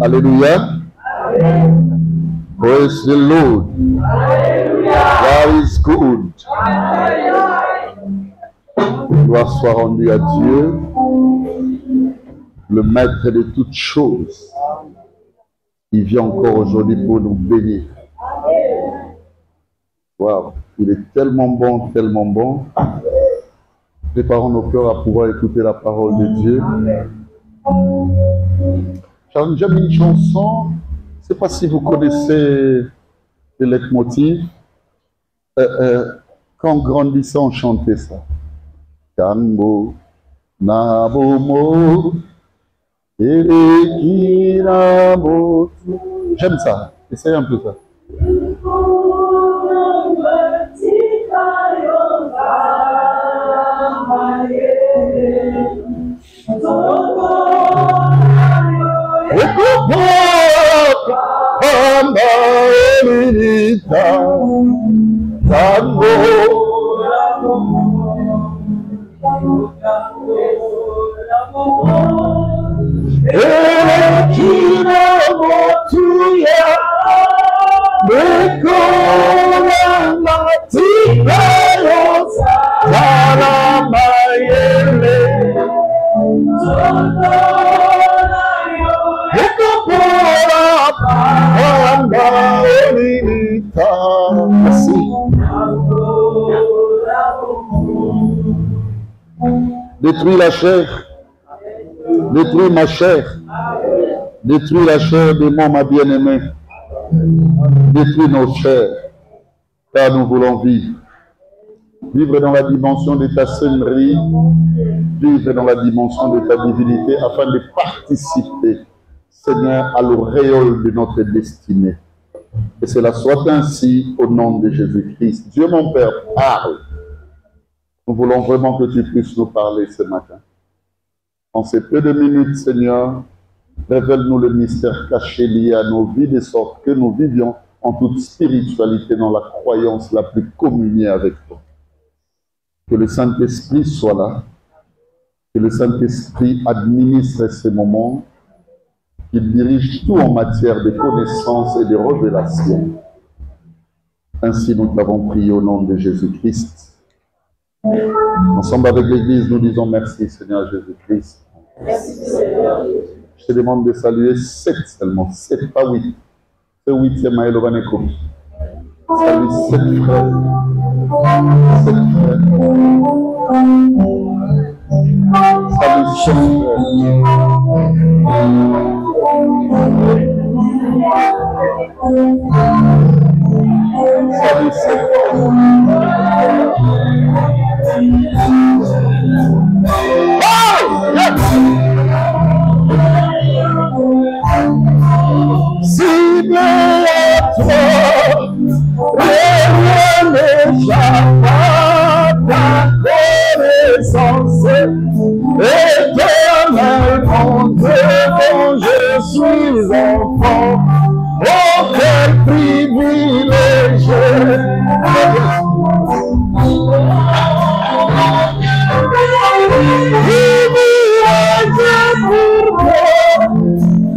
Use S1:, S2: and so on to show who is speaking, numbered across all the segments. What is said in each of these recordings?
S1: Alléluia. Praise the Lord. God is good. Gloire soit rendue à Dieu, le maître de toutes choses. Il vient encore aujourd'hui pour nous bénir. Wow, il est tellement bon, tellement bon. Préparons nos cœurs à pouvoir écouter la parole de Dieu. J'ai déjà mis une chanson. Je ne sais pas si vous connaissez le leitmotiv. Quand grandissant, on chantait ça. Kanbo, Nabomo, Erekinabo. J'aime ça. Essayez un peu ça. Détruis la chair, détruis ma chair, détruis la chair de ma bien-aimée, détruis nos chairs, car nous voulons vivre. Vivre dans la dimension de ta seigneurie, vivre dans la dimension de ta divinité, afin de participer, Seigneur, à l'auréole de notre destinée. Que cela soit ainsi au nom de Jésus-Christ. Dieu mon Père, parle. Nous voulons vraiment que tu puisses nous parler ce matin. En ces peu de minutes, Seigneur, révèle-nous le mystère caché lié à nos vies, de sorte que nous vivions en toute spiritualité dans la croyance la plus communiée avec toi. Que le Saint-Esprit soit là, que le Saint-Esprit administre ces moments, qu'il dirige tout en matière de connaissance et de révélation. Ainsi nous t'avons prié au nom de Jésus-Christ. Ensemble avec l'Église, nous disons merci Seigneur Jésus-Christ.
S2: Merci Seigneur.
S1: Je te demande de saluer 7 seulement, 7 pas 8. C'est 8e à Elovaneko. Salut 7 frères. 7 frères. Salut 7 frères. Salut 7 cible à toi, rien n'échappe à ta connaissance, éternellement dont je suis enfant, oh quel privilège!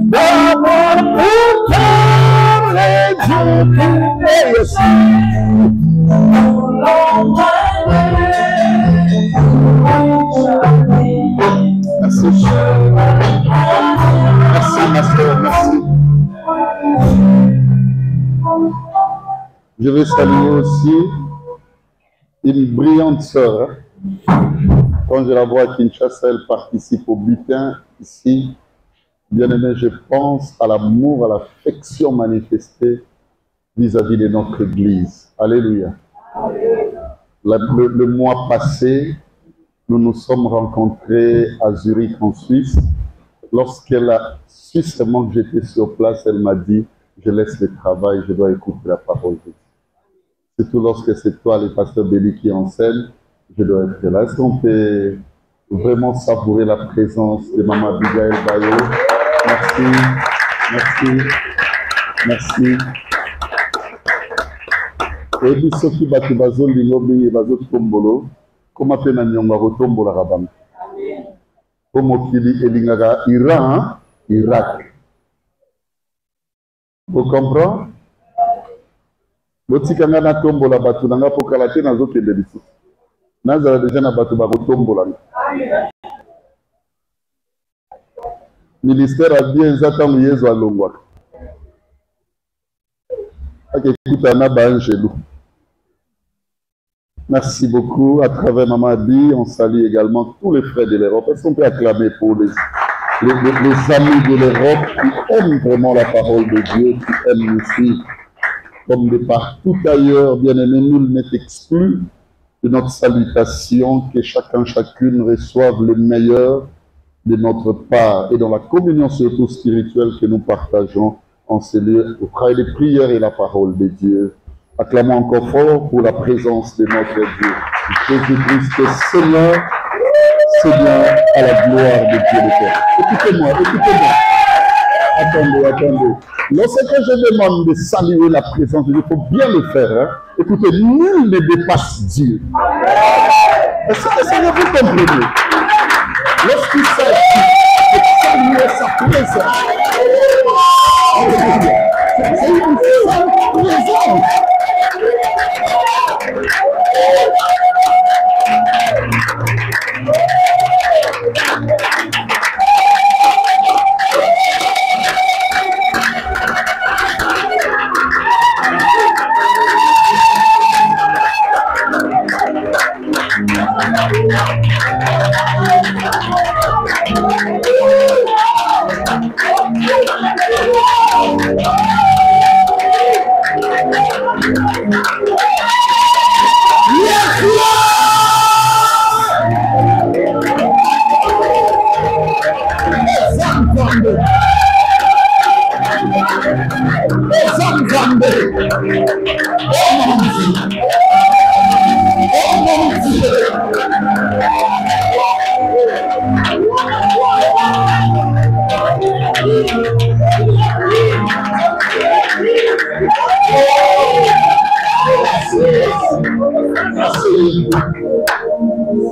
S1: D'abord pour toi, les dieux et aussi merci. Merci ma soeur, merci. Je veux saluer aussi une brillante sœur. Quand je la vois à Kinshasa, elle participe au butin ici. Bien-aimé, je pense à l'amour, à l'affection manifestée vis-à-vis de notre Église. Alléluia. Le mois passé, nous nous sommes rencontrés à Zurich, en Suisse. Lorsqu'elle a su seulement que j'étais sur place, elle m'a dit, je laisse le travail, je dois écouter la parole de Dieu. Surtout lorsque c'est toi, le pasteur Béli, qui enseigne, je dois être là. Est-ce qu'on peut vraiment savourer la présence de Maman Abigail Bayo? Merci, merci, merci. Et puis, ceux qui battent Bazo, Lingobi et Bazo Tombolo, comment fait Nanyonga Rotombola Rabam? Comme Okili Elingaga, Iran, Irak. Vous comprenez? Botikanga na tombola batu nanga pokala te nazokende lisusu. Nazala déjà na batu bakotombola. Ministère a bien ntango Yesu alongwaka. Akekutana bangelou. Merci beaucoup. À travers Maman Abi, on salue également tous les frères de l'Europe. Est-ce qu'on peut acclamer pour les amis de l'Europe qui aiment vraiment la parole de Dieu, qui aiment aussi, comme de partout ailleurs, bien-aimés, nul n'est exclu de notre salutation, que chacun, chacune reçoive le meilleur de notre part et dans la communion surtout spirituelle que nous partageons en ces lieux, au travers des prières et la parole de Dieu. Acclamons encore fort pour la présence de notre Dieu. Jésus-Christ, Seigneur, Seigneur, à la gloire de Dieu le Père. Écoutez-moi, écoutez-moi. Attendez. Lorsque je demande de saluer la présence de Dieu, il faut bien le faire. Hein? Écoutez, nul ne dépasse Dieu. Est-ce que vous comprenez? Lorsqu'il s'agit de saluer sa présence, c'est une sainte présence.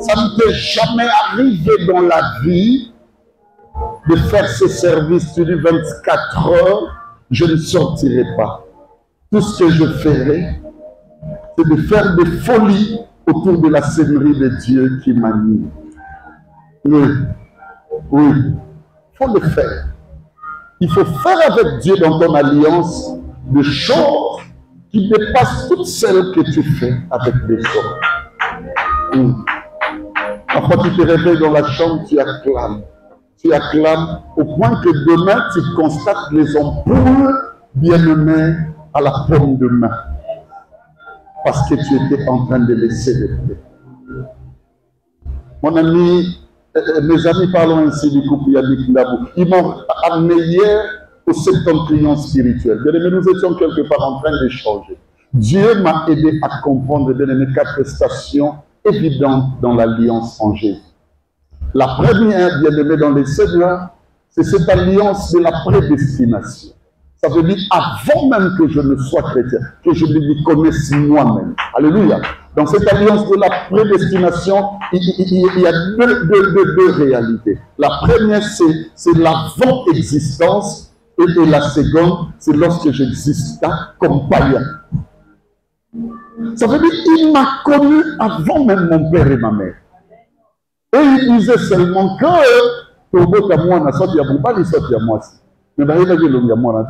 S1: Ça ne peut jamais arriver dans la vie de faire ce service du 24 heures, je ne sortirai pas. Tout ce que je ferai, c'est de faire des folies autour de la seigneurie de Dieu qui m'anime. Oui, il faut le faire. Il faut faire avec Dieu dans ton alliance des choses qui dépassent toutes celles que tu fais avec les hommes. Parfois tu te réveilles dans la chambre, tu acclames. Tu acclames au point que demain tu constates les ampoules bien-aimées à la paume de main. Parce que tu étais en train de les célébrer. Mon ami, mes amis, parlons ainsi du couple Yannick Ndabou. Ils m'ont amené hier au septentrion spirituel. Bien-aimés, nous étions quelque part en train d'échanger. Dieu m'a aidé à comprendre, bien-aimés, 4 stations évidentes dans l'alliance en Jésus. La première, bien-aimés dans les Seigneurs, c'est cette alliance de la prédestination. Ça veut dire avant même que je ne sois chrétien, que je me connaisse moi-même. Alléluia. Dans cette alliance de la prédestination, il y a deux réalités. La première, c'est l'avant-existence, et la seconde, c'est lorsque j'existais comme païen. Ça veut dire qu'il m'a connu avant même mon père et ma mère. Et il disait seulement que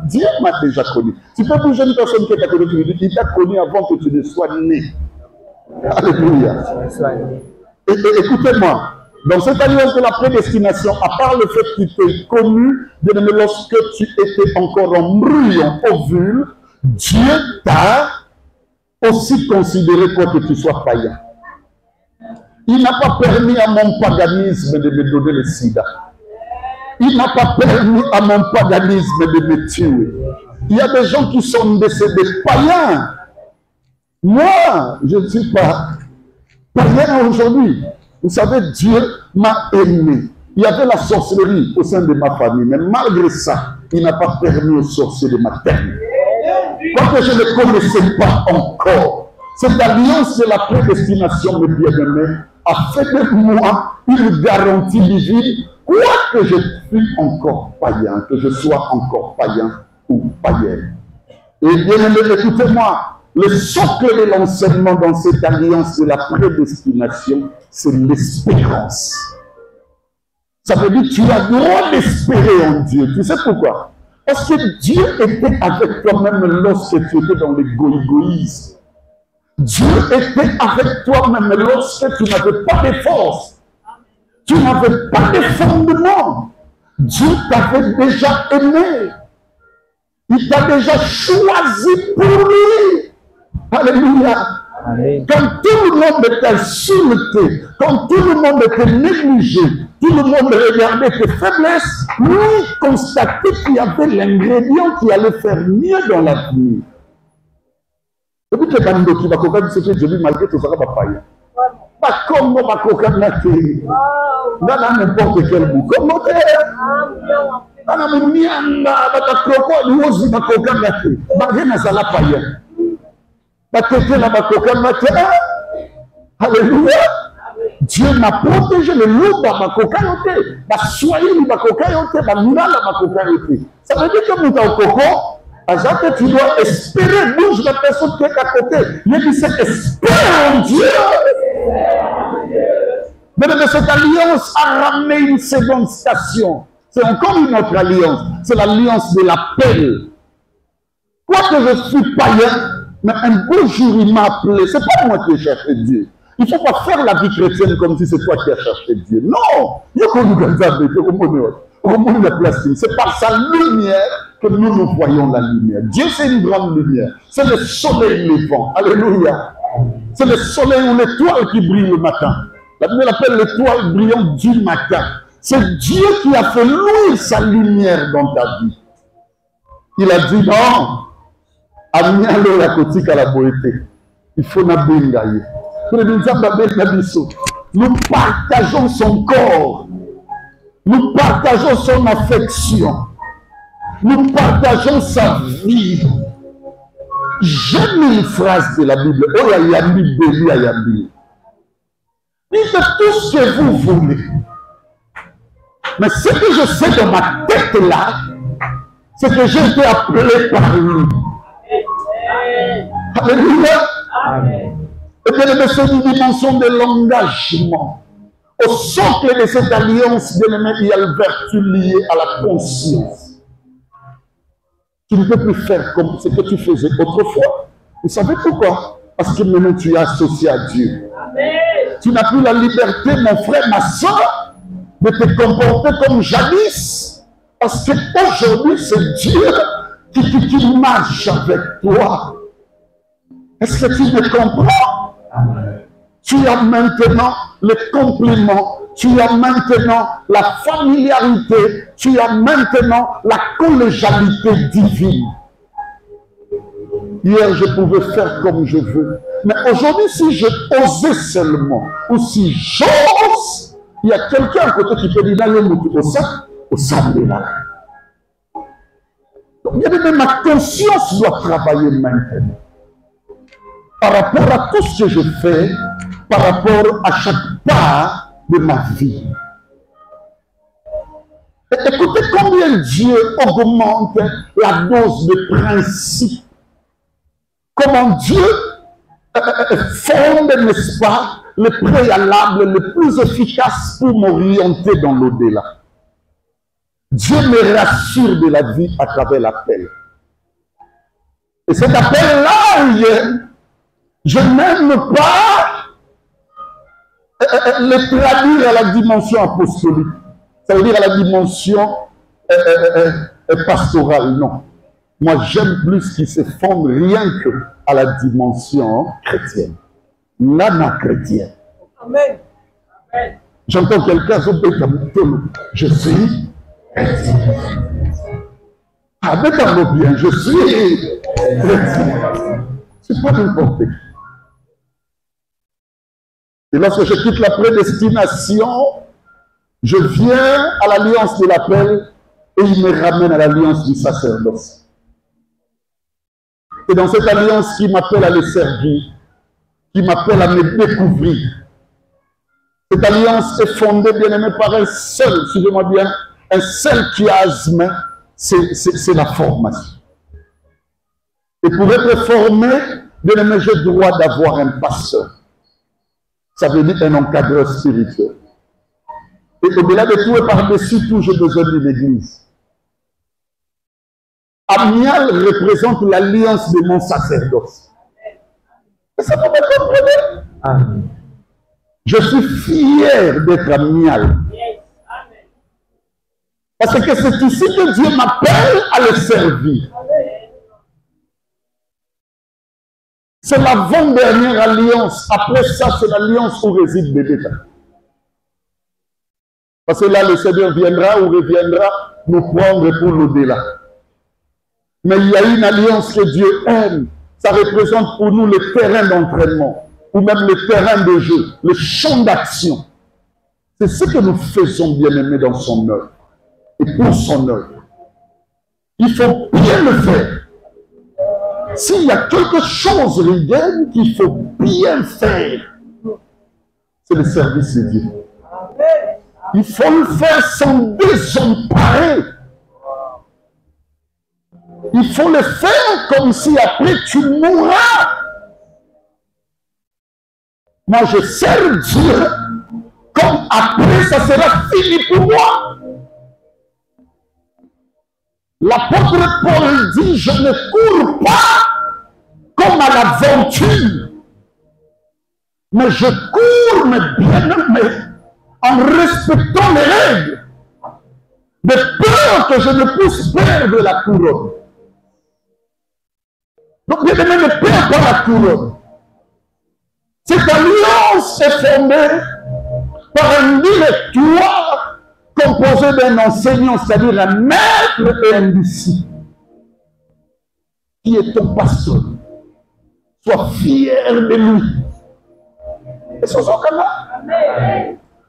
S1: Dieu m'a déjà connu. Tu peux bouger une personne qui t'a connu, il t'a connu avant que tu ne sois né. Alléluia. Et écoutez-moi, dans cette alliance de la prédestination, à part le fait qu'il t'ait connu, bien aimé, lorsque tu étais encore embryon, ovule, Dieu t'a aussi considéré quoi que tu sois païen. Il n'a pas permis à mon paganisme de me donner le sida. Il n'a pas permis à mon paganisme de me tuer. Il y a des gens qui sont décédés païens. Moi, je ne suis pas païen aujourd'hui. Vous savez, Dieu m'a aimé. Il y avait la sorcellerie au sein de ma famille, mais malgré ça, il n'a pas permis aux sorciers de m'atteindre. Quoique je ne connaissais pas encore, cette alliance de la prédestination, mes bien-aimés, a fait de moi une garantie divine, quoique je suis encore païen, que je sois encore païen, ou païenne. Et bien aimé, écoutez-moi, le socle de l'enseignement dans cette alliance de la prédestination, c'est l'espérance. Ça veut dire que tu as le droit d'espérer en Dieu. Tu sais pourquoi? Parce que Dieu était avec toi-même lorsque tu étais dans l'égoïsme. Dieu était avec toi-même lorsque tu n'avais pas de force. Tu n'avais pas de fondement. Dieu t'avait déjà aimé. Il t'a déjà choisi pour lui. Alléluia. Amen. Quand tout le monde était insulté, quand tout le monde était négligé, tout le monde regardait tes faiblesses, lui constatait qu'il y avait l'ingrédient qui allait faire mieux dans l'avenir. Écoute les bandes qui va coca ce que je dis malgré tout ça va pas payer. Pas comme on va coca dans n'importe quel bout. Comment t'es? Dans mon mianda, dans crocodile, nous aussi va coca naté. Malgré na ça la paye. Pas que la va coca naté. Alléluia. Dieu m'a protégé le loup dans ma cocaïoté. Ma soyer ma cocaïoté, ma nala ma cocaïoté. Ça veut dire que nous avons coco. Que tu dois espérer, bouge la personne qui est à côté. Il dit c'est espère en Dieu. Mais cette alliance a ramené une seconde station. C'est encore une autre alliance. C'est l'alliance de l'appel. Quoique je suis païen, mais un beau jour il m'a appelé. C'est pas moi qui ai cherché Dieu. Il ne faut pas faire la vie chrétienne comme si c'est toi qui as cherché Dieu. Non! C'est par sa lumière que nous voyons la lumière. Dieu, c'est une grande lumière. C'est le soleil levant. Alléluia. C'est le soleil ou l'étoile qui brille le matin. La Bible l'appelle l'étoile brillante du matin. C'est Dieu qui a fait luire sa lumière dans ta vie. Il a dit non. Amialo la kotika à la beauté. Il faut n'abingaye. Nous partageons son corps. Nous partageons son affection. Nous partageons sa vie. J'aime une phrase de la Bible. Oh, Yambi, Béli, Yambi. Dites tout ce que vous voulez. Mais ce que je sais dans ma tête là, c'est que j'ai été appelé par lui. Alléluia. Amen. Et bien, c'est une dimension de l'engagement. Au socle de cette alliance, bien aimé, il y a une vertu liée à la conscience. Tu ne peux plus faire comme ce que tu faisais autrefois. Vous savez pourquoi? Parce que maintenant tu es associé à Dieu. Amen. Tu n'as plus la liberté, mon frère, ma soeur, de te comporter comme jadis. Parce qu'aujourd'hui, c'est Dieu qui marche avec toi. Est-ce que tu me comprends? Amen. Tu as maintenant le compliment, tu as maintenant la familiarité, tu as maintenant la collégialité divine. Hier, je pouvais faire comme je veux. Mais aujourd'hui, si je osais seulement, ou si j'ose, il y a quelqu'un à côté qui peut dire, au sein de là. Donc, bien aimé, ma conscience doit travailler maintenant. Par rapport à tout ce que je fais, par rapport à chaque part de ma vie. Et écoutez combien Dieu augmente la dose de principe. Comment Dieu fonde, n'est-ce pas, le préalable le plus efficace pour m'orienter dans l'au-delà. Dieu me rassure de la vie à travers l'appel. Et cet appel-là, je n'aime pas le traduire à la dimension apostolique. Ça veut dire à la dimension pastorale, non. Moi, j'aime plus qu'il se fonde rien que à la dimension chrétienne. L'âme chrétienne. Amen. Amen. J'entends quelqu'un je suis chrétien. Ah, mais bien, je suis chrétien. C'est pas n'importe qui. Et lorsque je quitte la prédestination, je viens à l'alliance de l'appel et il me ramène à l'alliance du sacerdoce. Et dans cette alliance qui m'appelle à le servir, qui m'appelle à me découvrir, cette alliance est fondée, bien aimé, par un seul, suivez-moi bien, un seul chiasme, c'est la formation. Et pour être formé, bien aimé, j'ai le droit d'avoir un pasteur. Ça veut dire un encadreur spirituel. Et au-delà de tout et par-dessus tout, j'ai besoin d'une église. Amial représente l'alliance de mon sacerdoce. Et ça, vous me comprenez? Amen. Je suis fier d'être amial. Parce que c'est ici que Dieu m'appelle à le servir. C'est l'avant-dernière alliance. Après ça, c'est l'alliance où réside Bédéta. Parce que là, le Seigneur viendra ou reviendra nous prendre pour l'au-delà. Mais il y a une alliance que Dieu aime. Ça représente pour nous le terrain d'entraînement, ou même le terrain de jeu, le champ d'action. C'est ce que nous faisons, bien-aimés, dans son œuvre. Et pour son œuvre. Il faut bien le faire. S'il y a quelque chose, Rigel, qu'il faut bien faire, c'est le service de Dieu. Il faut le faire sans désemparer. Il faut le faire comme si après tu mourras. Moi, je sers Dieu comme après ça sera fini pour moi. L'apôtre Paul dit, je ne cours pas comme à l'aventure, mais je cours, mes bien-aimés, en respectant les règles, de peur que je ne puisse perdre la couronne. Donc, bien-aimés, ne perds pas la couronne. Cette alliance est fondée par un directoire composé d'un enseignant, c'est-à-dire un maître et un disciple, qui est ton pasteur. Sois fier de lui. Et ce sont comme ça.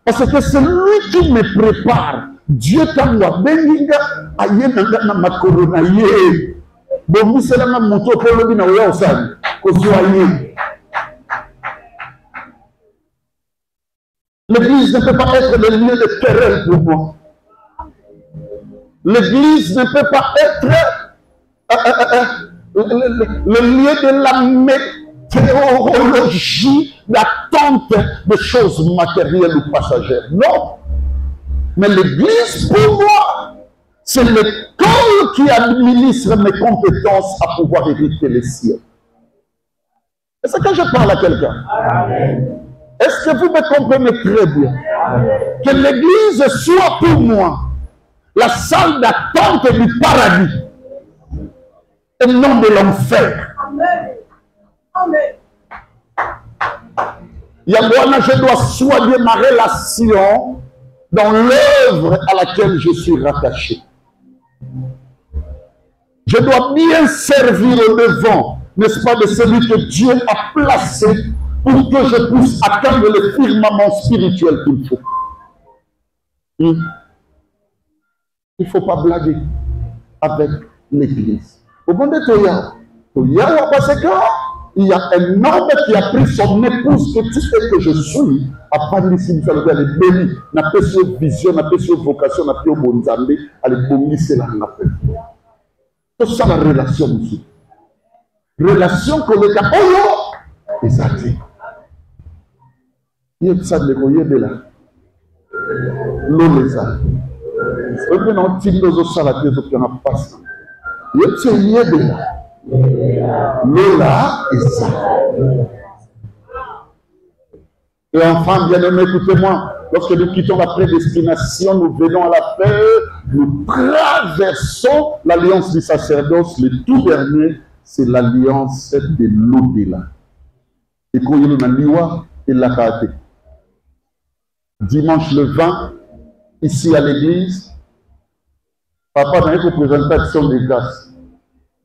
S1: Parce que c'est lui qui me prépare. Dieu t'a benginga ayena na makorona ye. Bon, c'est la même moto pour le bina ou ça. L'église ne peut pas être le lieu de querelle pour moi. L'église ne peut pas être le lieu de la météorologie, d'attente de choses matérielles ou passagères. Non. Mais l'église, pour moi, c'est l'école qui administre mes compétences à pouvoir hériter les cieux. Est-ce que je parle à quelqu'un? Est-ce que vous me comprenez très bien? Que l'église soit pour moi la salle d'attente du paradis et non de l'enfer. Yamboana, je dois soigner ma relation dans l'œuvre à laquelle je suis rattaché. Je dois bien servir au devant, n'est-ce pas, de celui que Dieu a placé pour que je puisse atteindre le firmament spirituel qu'il faut. Il ne faut pas blaguer avec l'église. Au bon de Toya, parce qu'il y a un homme qui a pris son épouse, que tout ce que je suis, à part ici, il fallait aller béni, n'a pas sur vision, n'a pas sur vocation, n'a pas sur bon zambé, aller béni, c'est la rappel. C'est ça la relation ici. Relation que le capolo, et ça dit. Il y a ça de l'égoïe de là. L'eau les a. Et puis, on tire les autres salades, les autres qui en passent. Il y a ça de là. L'eau là, et ça. Et enfin, bien aimé, écoutez-moi, lorsque nous quittons la prédestination, nous venons à la paix, nous traversons l'alliance du sacerdoce. Le tout dernier, c'est l'alliance de l'au-delà. Et quand il y a liwa et la kate. Dimanche le 20, ici à l'église, papa a une représentation des grâces.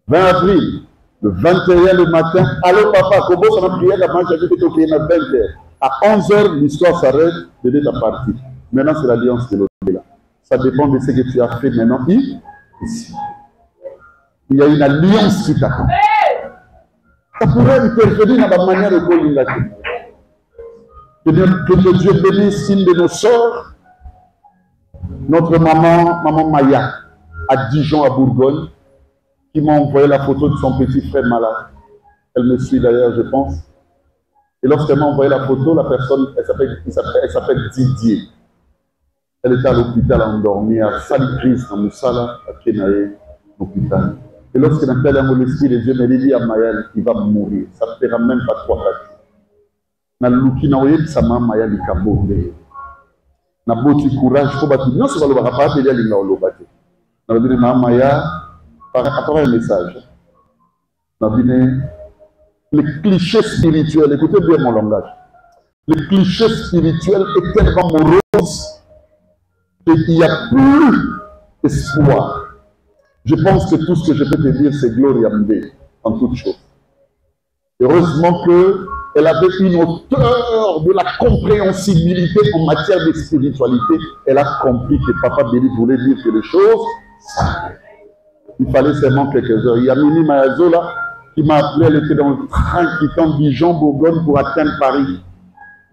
S1: 20 avril, le 21 le matin, allô papa, comment ça m'a prié la manche à 20h. À 11h, l'histoire s'arrête, de la partie. Maintenant, c'est l'alliance de l'au-delà. Ça dépend de ce que tu as fait maintenant ici. Il y a une alliance qui t'attend. Ça pourrait intervenir dans la manière de Golingaté. Que Dieu bénisse une de nos sœurs, notre maman Maya. à Dijon, à Bourgogne, qui m'a envoyé la photo de son petit frère malade. Elle me suit d'ailleurs, je pense. Et lorsqu'elle m'a envoyé la photo, la personne, elle s'appelle Didier. Elle était à l'hôpital endormie, à Salikris, à Moussala, à Kenae, l'hôpital. Et lorsqu'elle appelle à l'esprit, les yeux me disent à Mayal, il va mourir. Ça ne fera même pas 3-4 jours. Na luki na oyebi sama Mayal il kabonde. Na boti courage, faut battre. Non, c'est pas le barapara, il y a l'inga olobate. Na bine na Maya, à travers un message. Na bine, les clichés spirituels, écoutez bien mon langage. Les clichés spirituels est tellement morose qu'il n'y a plus d'espoir. Je pense que tout ce que je peux te dire, c'est Gloria Mbe, en toute chose. Heureusement qu'elle avait une hauteur de la compréhensibilité en matière de spiritualité. Elle a compris que Papa Béli voulait dire que les choses, ça, il fallait seulement quelques heures. Il y a Mimi Mayazola qui m'a appelé, elle était dans le train quittant Dijon-Bourgogne pour atteindre Paris.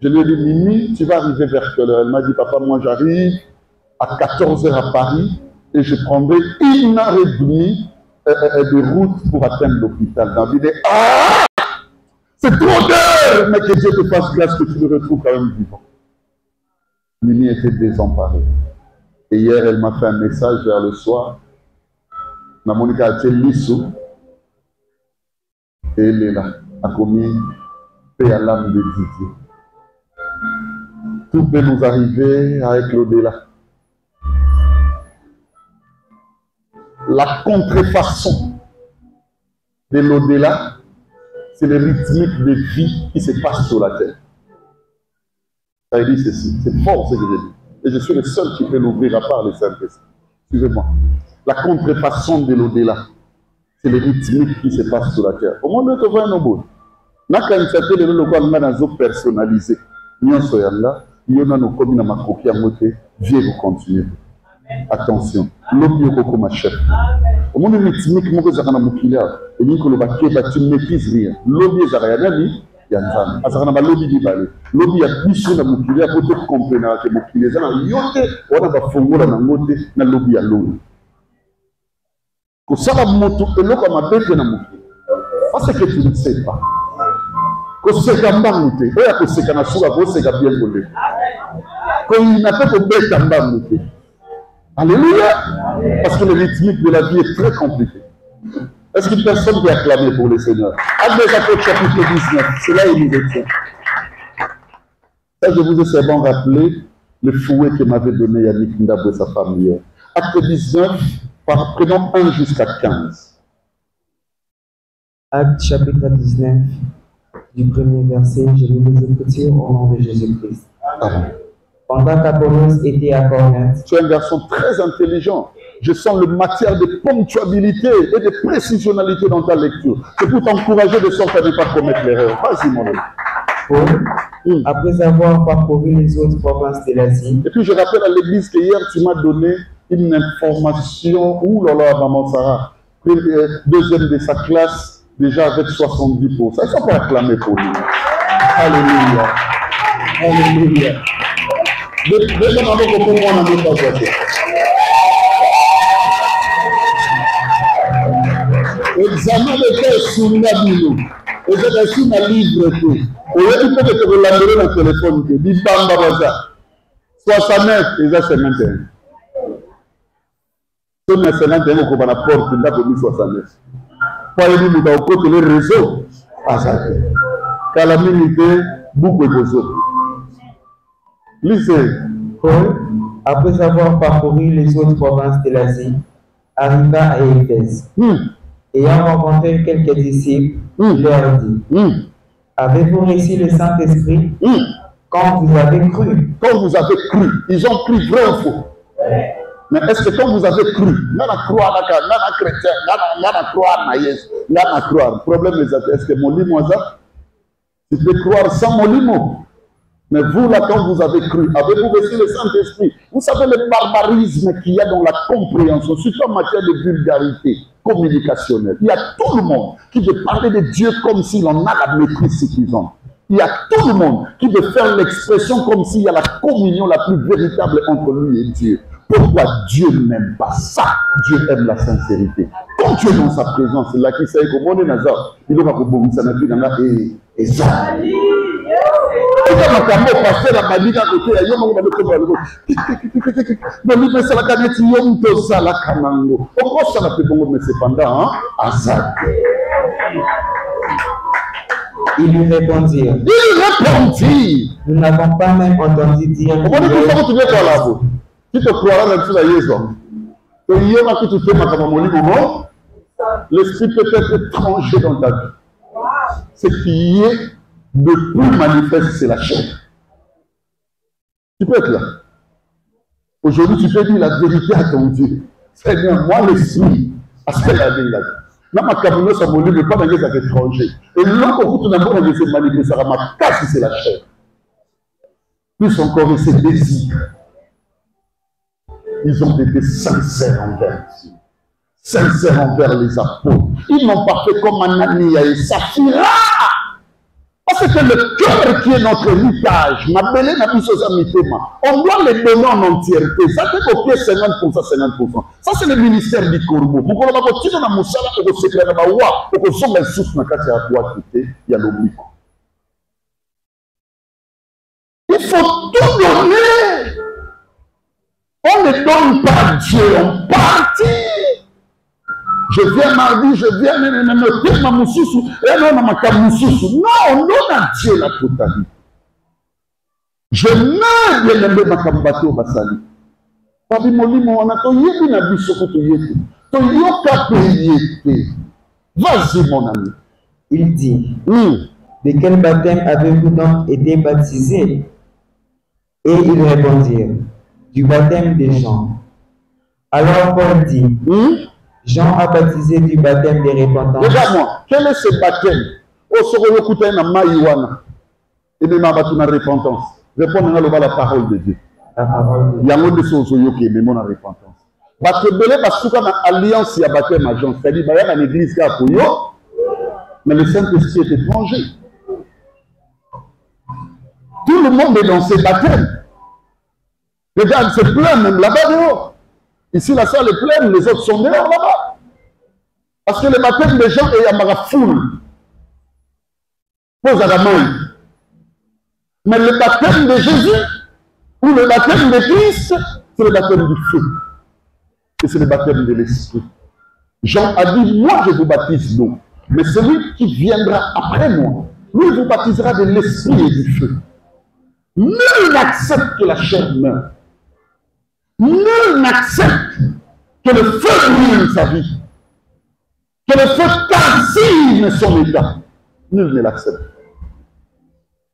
S1: Je lui ai dit, Mimi, tu vas arriver vers quelle heure? Elle m'a dit, papa, moi j'arrive à 14 h à Paris et je prendrai 1h30 de route pour atteindre l'hôpital. David dit, ah, c'est trop d'heures, mais que Dieu te fasse grâce que tu le retrouves quand même vivant. Mimi était désemparée. Et hier, elle m'a fait un message vers le soir. Monica a été lissou. Et elle est là, a commis paix à l'âme de Didier. Tout peut nous arriver avec l'au-delà. La contrefaçon de l'au-delà, c'est les rythmiques de vie qui se passent sur la terre. Ça veut dire ceci, c'est fort ce que je dis. Et je suis le seul qui peut l'ouvrir à part le Saint-Esprit. Suivez-moi. La contrefaçon de l'au-delà, c'est les rythmiques qui se passent sur la terre. Au moins, nous avons un bon. Nous avons une certaine chose personnalisée. Nous avons il y a nos communes à Makoki à Moté, viens vous continuer. Attention, l'objet est ma chef. Au moment où rythmique, moi, je suis là, et nous, tu ne maîtrises rien. L'objet est rien, il y a un temps. À l'objet du balai. L'objet est plus sur la moukilia pour te comprendre que moukilia. Ça, il y a un fongo dans la moté, dans l'objet à l'eau. Pour ça, la moto, et l'eau comme un bête dans la moukilia. Parce que tu ne sais pas. Quand c'est comme Bamouté, et après c'est comme c'est bien volé. Quand il n'a pas de bête en Bamouté. Alléluia! Parce que le rythmique de la vie est très compliqué. Est-ce qu'une personne peut acclamer pour le Seigneur? Actes des Apôtres chapitre 19, c'est là où il nous tient. Ça, je vous ai seulement rappelé le fouet que m'avait donné Yannick Ndabou et sa femme hier. Acte 19, prenons 1 jusqu'à 15.
S2: Acte chapitre 19. Du premier verset, je vais vous écouter au nom de Jésus-Christ. Pendant qu'Apollos était à Corinthe,
S1: tu es un garçon très intelligent. Je sens le matière de ponctualité et de précisionnalité dans ta lecture. C'est pour t'encourager de sorte à ne pas commettre l'erreur. Vas-y, mon ami.
S2: Paul, après avoir parcouru les autres provinces de l'Asie.
S1: Et puis je rappelle à l'église que hier tu m'as donné une information. Ouh là là, maman Sarah. Deuxième de sa classe. Déjà avec 70%. Ça, ça peut acclamer pour lui. Alléluia. Alléluia. Déjà, on va comprendre moi, on n'a pas voté. Examen de cœur sur Nabino. Et j'ai reçu ma livreté. Et il faut que tu relances dans le téléphone. Dis Bamba Baza. 69, et ça c'est 21. Si on a 51, on va la porte, on a commis 69. Pas une minute au côté les réseaux. Ah, ça fait. Calamité, beaucoup de choses. Lisez.
S2: Paul, après avoir parcouru les autres provinces de l'Asie, arriva à Éphèse. Ayant rencontré quelques disciples, il leur dit, avez-vous reçu le Saint-Esprit quand vous avez cru?
S1: Quand vous avez cru. Ils ont cru vrai ou faux? Mais est-ce que quand vous avez cru, chrétien, le problème est, est-ce que mon limo ça? Tu peux croire sans mon limo. Mais vous, là, quand vous avez cru, avez-vous reçu le Saint-Esprit? Vous savez le barbarisme qu'il y a dans la compréhension, surtout en matière de vulgarité communicationnelle. Il y a tout le monde qui veut parler de Dieu comme s'il en a la maîtrise suffisante. Il y a tout le monde qui veut faire l'expression comme s'il y a la communion la plus véritable entre lui et Dieu. Pourquoi Dieu n'aime pas ça? Dieu aime la sincérité. Quand tu es dans sa présence, c'est là qu'il sait que mon Nazar, il doit pas ça n'a plus dans la et ça. Il y a un camion passé la maligne à côté, il y a un moment où ça la canette, il y a un peu ça la camango. Pourquoi ça n'a plus bon, mais cependant, à ça.
S2: Ils lui répondirent.
S1: Nous
S2: n'avons pas même entendu dire.
S1: Comment tu veux quoi là-bas? Tu te croiras même sur la liaison. L'esprit peut être étranger dans ta vie. Ce qui est le plus manifeste, c'est la chair. Tu peux être là. Aujourd'hui, tu peux dire la vérité à ton Dieu. Seigneur, moi, l'esprit, à ce qu'elle a dit là. Ma cabinet, ça ne veut pas dans les étrangers. Et là, quand tu n'as pas de se manifester, ça va ma casse, c'est la chair. Plus encore, c'est désir. Ils ont été sincères envers Dieu. Sincères envers les apôtres. Ils n'ont pas fait comme Anania et Saphira. Parce que le cœur qui est notre héritage, ma belle n'a plus on doit les donner en entièreté. Ça fait copier 50%, 50%. Ça, c'est le ministère du corbeau. Pour qu'on va continuer dans Moussala, pour qu'on se crée dans Bawa, pour qu'on soit les sources dans le toi quitter, il y a l'oblique. Il faut tout donner. On ne donne pas Dieu, on partit. Je viens mardi, je viens me ma moussoussou, et non, ma kamoussoussou. Non, on donne à Dieu la totalité. Je meurs bien aimé ma kambato basali. Papi molimo, on a to yebi na bisoko to yeti. To yoka payete. Vas-y mon ami.
S2: Il dit, de quel baptême avez-vous donc été baptisé? Et ils répondirent, du baptême de Jean. Alors Paul dit, Jean a baptisé du baptême de repentance.
S1: Regarde-moi, quel est ce baptême? Au soro yokuta na maïwana. Et même abatu na repentance. Répondre à la parole de Dieu.
S2: La parole de Dieu.
S1: Il y a un de choses qui est même en repentance. Parce que belé parce que dans alliance il y a baptême à Jean. C'est-à-dire il y a une église qui a pour mais le Saint-Esprit est étranger. Tout le monde est dans ces baptêmes. Regarde, c'est plein même là-bas dehors. Ici, la salle est pleine, les autres sont dehors là-bas. Parce que le baptême des gens est à Marafoul. Pose à la main. Mais le baptême de Jésus, ou le baptême de Christ, c'est le baptême du feu. Et c'est le baptême de l'esprit. Jean a dit, moi je vous baptise d'eau. Mais celui qui viendra après moi, lui vous baptisera de l'esprit et du feu. Nul n'accepte que la chair meure. Nul n'accepte que le feu brûle sa vie, que le feu calcine son état. Nul ne l'accepte.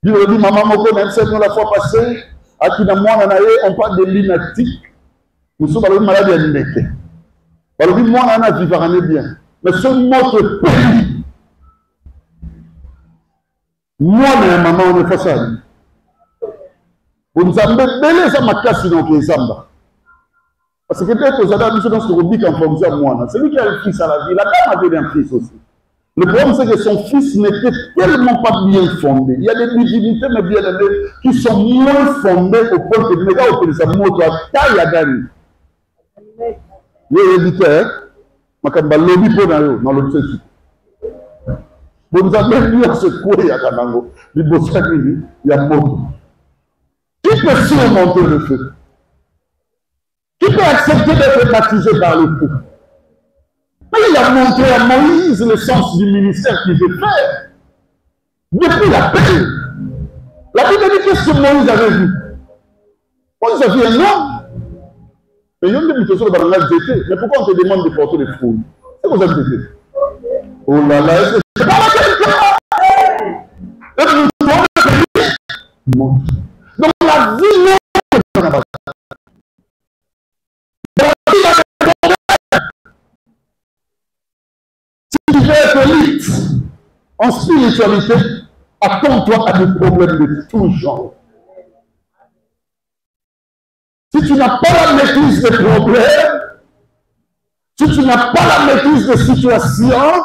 S1: Il a dit, maman, la fois passée, à qui dans moi, on parle de lunatique. Nous sommes malades maladie à l'unité. Alors, moi, on a vivre bien. Mais ce notre pays, moi, maman, on est face à lui. Vous nous avez belé ça, ma casse, donc les amba. Parce que peut-être que vous avez dans ce rubrique en fonction de moi. C'est lui qui a le fils à la vie. La dame avait un fils aussi. Le problème, c'est que son fils n'était tellement pas bien fondé. Il y a des divinités, mais bien aimées, qui sont moins fondées au point que les gars, au sa moto, à taille à gagner. Les éditeurs, Makamba lobby pour dans le dessus. Vous nous avez mis à secouer à Kanango. Il y a moto. Qui peut surmonter le feu? Qui peut accepter d'être baptisé par le feu? Mais il a montré à Moïse le sens du ministère qu'il veut faire. Depuis la paix. La Bible dit qu'est-ce que Moïse avait vu? Moïse a vu un homme. Mais il y a une question de la GT. Mais pourquoi on te demande de porter les fouilles? C'est quoi ça GT? Oh là là, est-ce que c'est pas la quelqu'un? Donc la vie n'est pas. Si tu veux être élite en spiritualité, attends-toi à des problèmes de tout genre. Si tu n'as pas la maîtrise des problèmes, si tu n'as pas la maîtrise des situations,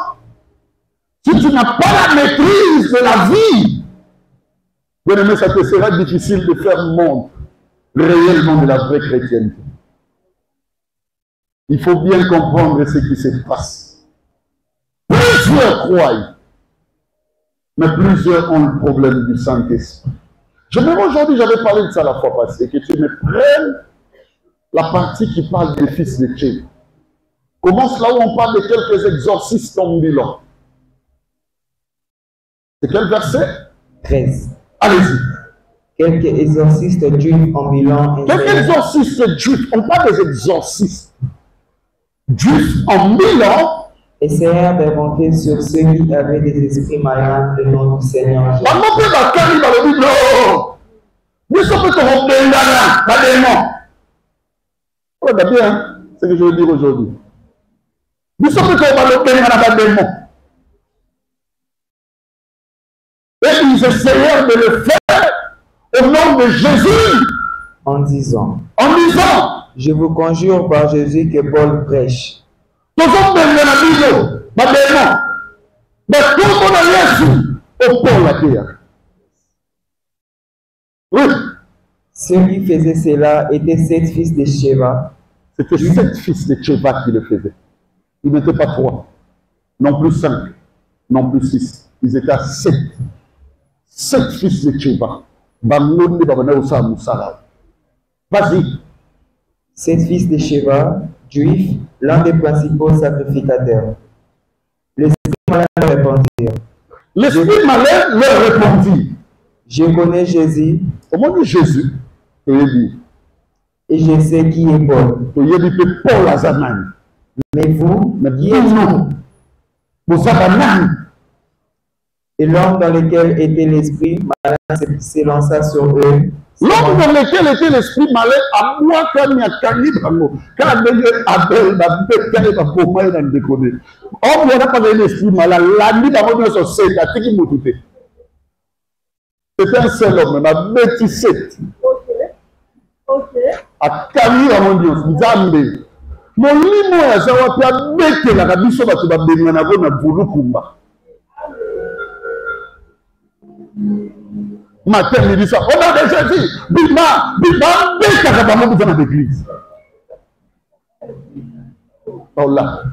S1: si tu n'as pas la maîtrise de la vie, bien aimé, ça te sera difficile de faire montre réellement de la vraie chrétienté. Il faut bien comprendre ce qui se passe. Plusieurs croient, mais plusieurs ont le problème du Saint-Esprit. Aujourd'hui, j'avais parlé de ça la fois passée, que tu me prennes la partie qui parle des fils de Dieu. Commence là où on parle de quelques exorcistes en Milan. C'est quel verset?
S2: 13.
S1: Allez-y.
S2: Quelques exorcistes juifs en Milan.
S1: Quelques exorcistes juifs, on parle des exorcistes juifs en Milan.
S2: Essayèrent d'inventer sur ceux qui avaient des esprits malins le nom du Seigneur Jésus.
S1: Regarde bien ce que je veux dire aujourd'hui. Et ils essayèrent de le faire au nom de Jésus.
S2: En disant,
S1: je
S2: vous conjure par Jésus que Paul prêche.
S1: Oui.
S2: Ceux qui faisaient cela étaient 7 fils de Sheva.
S1: C'était 7 fils de Sheva qui le faisaient. Ils n'étaient pas 3, non plus 5, non plus 6. Ils étaient à 7. 7 fils de Sheva. Vas-y.
S2: 7 fils de Sheva, juifs, l'un des principaux sacrificateurs. L'esprit malin leur répondit.
S1: L'esprit malin leur répondit.
S2: Je connais Jésus.
S1: Comment dit Jésus?
S2: Et je sais qui est Paul.
S1: Paul Azaman.
S2: Mais vous, qui êtes-vous? Et l'homme dans lequel était l'esprit malin s'élança sur eux.
S1: L'homme dans lequel était l'esprit malin, à moi, quand il y a Kani Bango, quand il y a Abel, quand il y a Boma, il y a déconné. Homme, il n'y a pas d'esprit malin, la nuit d'avant, il y a son sept, à qui m'a touté. C'était un seul homme, il m'a bêti 7. Ok. À Kani, à mon Dieu, Nzambe. Mon limo, ça va faire bêter la rabisso, parce que va bénir la bonne à Boulou. Matin, il dit ça. On a déjà dit, Bima, Bima, dans l'église. Oh là,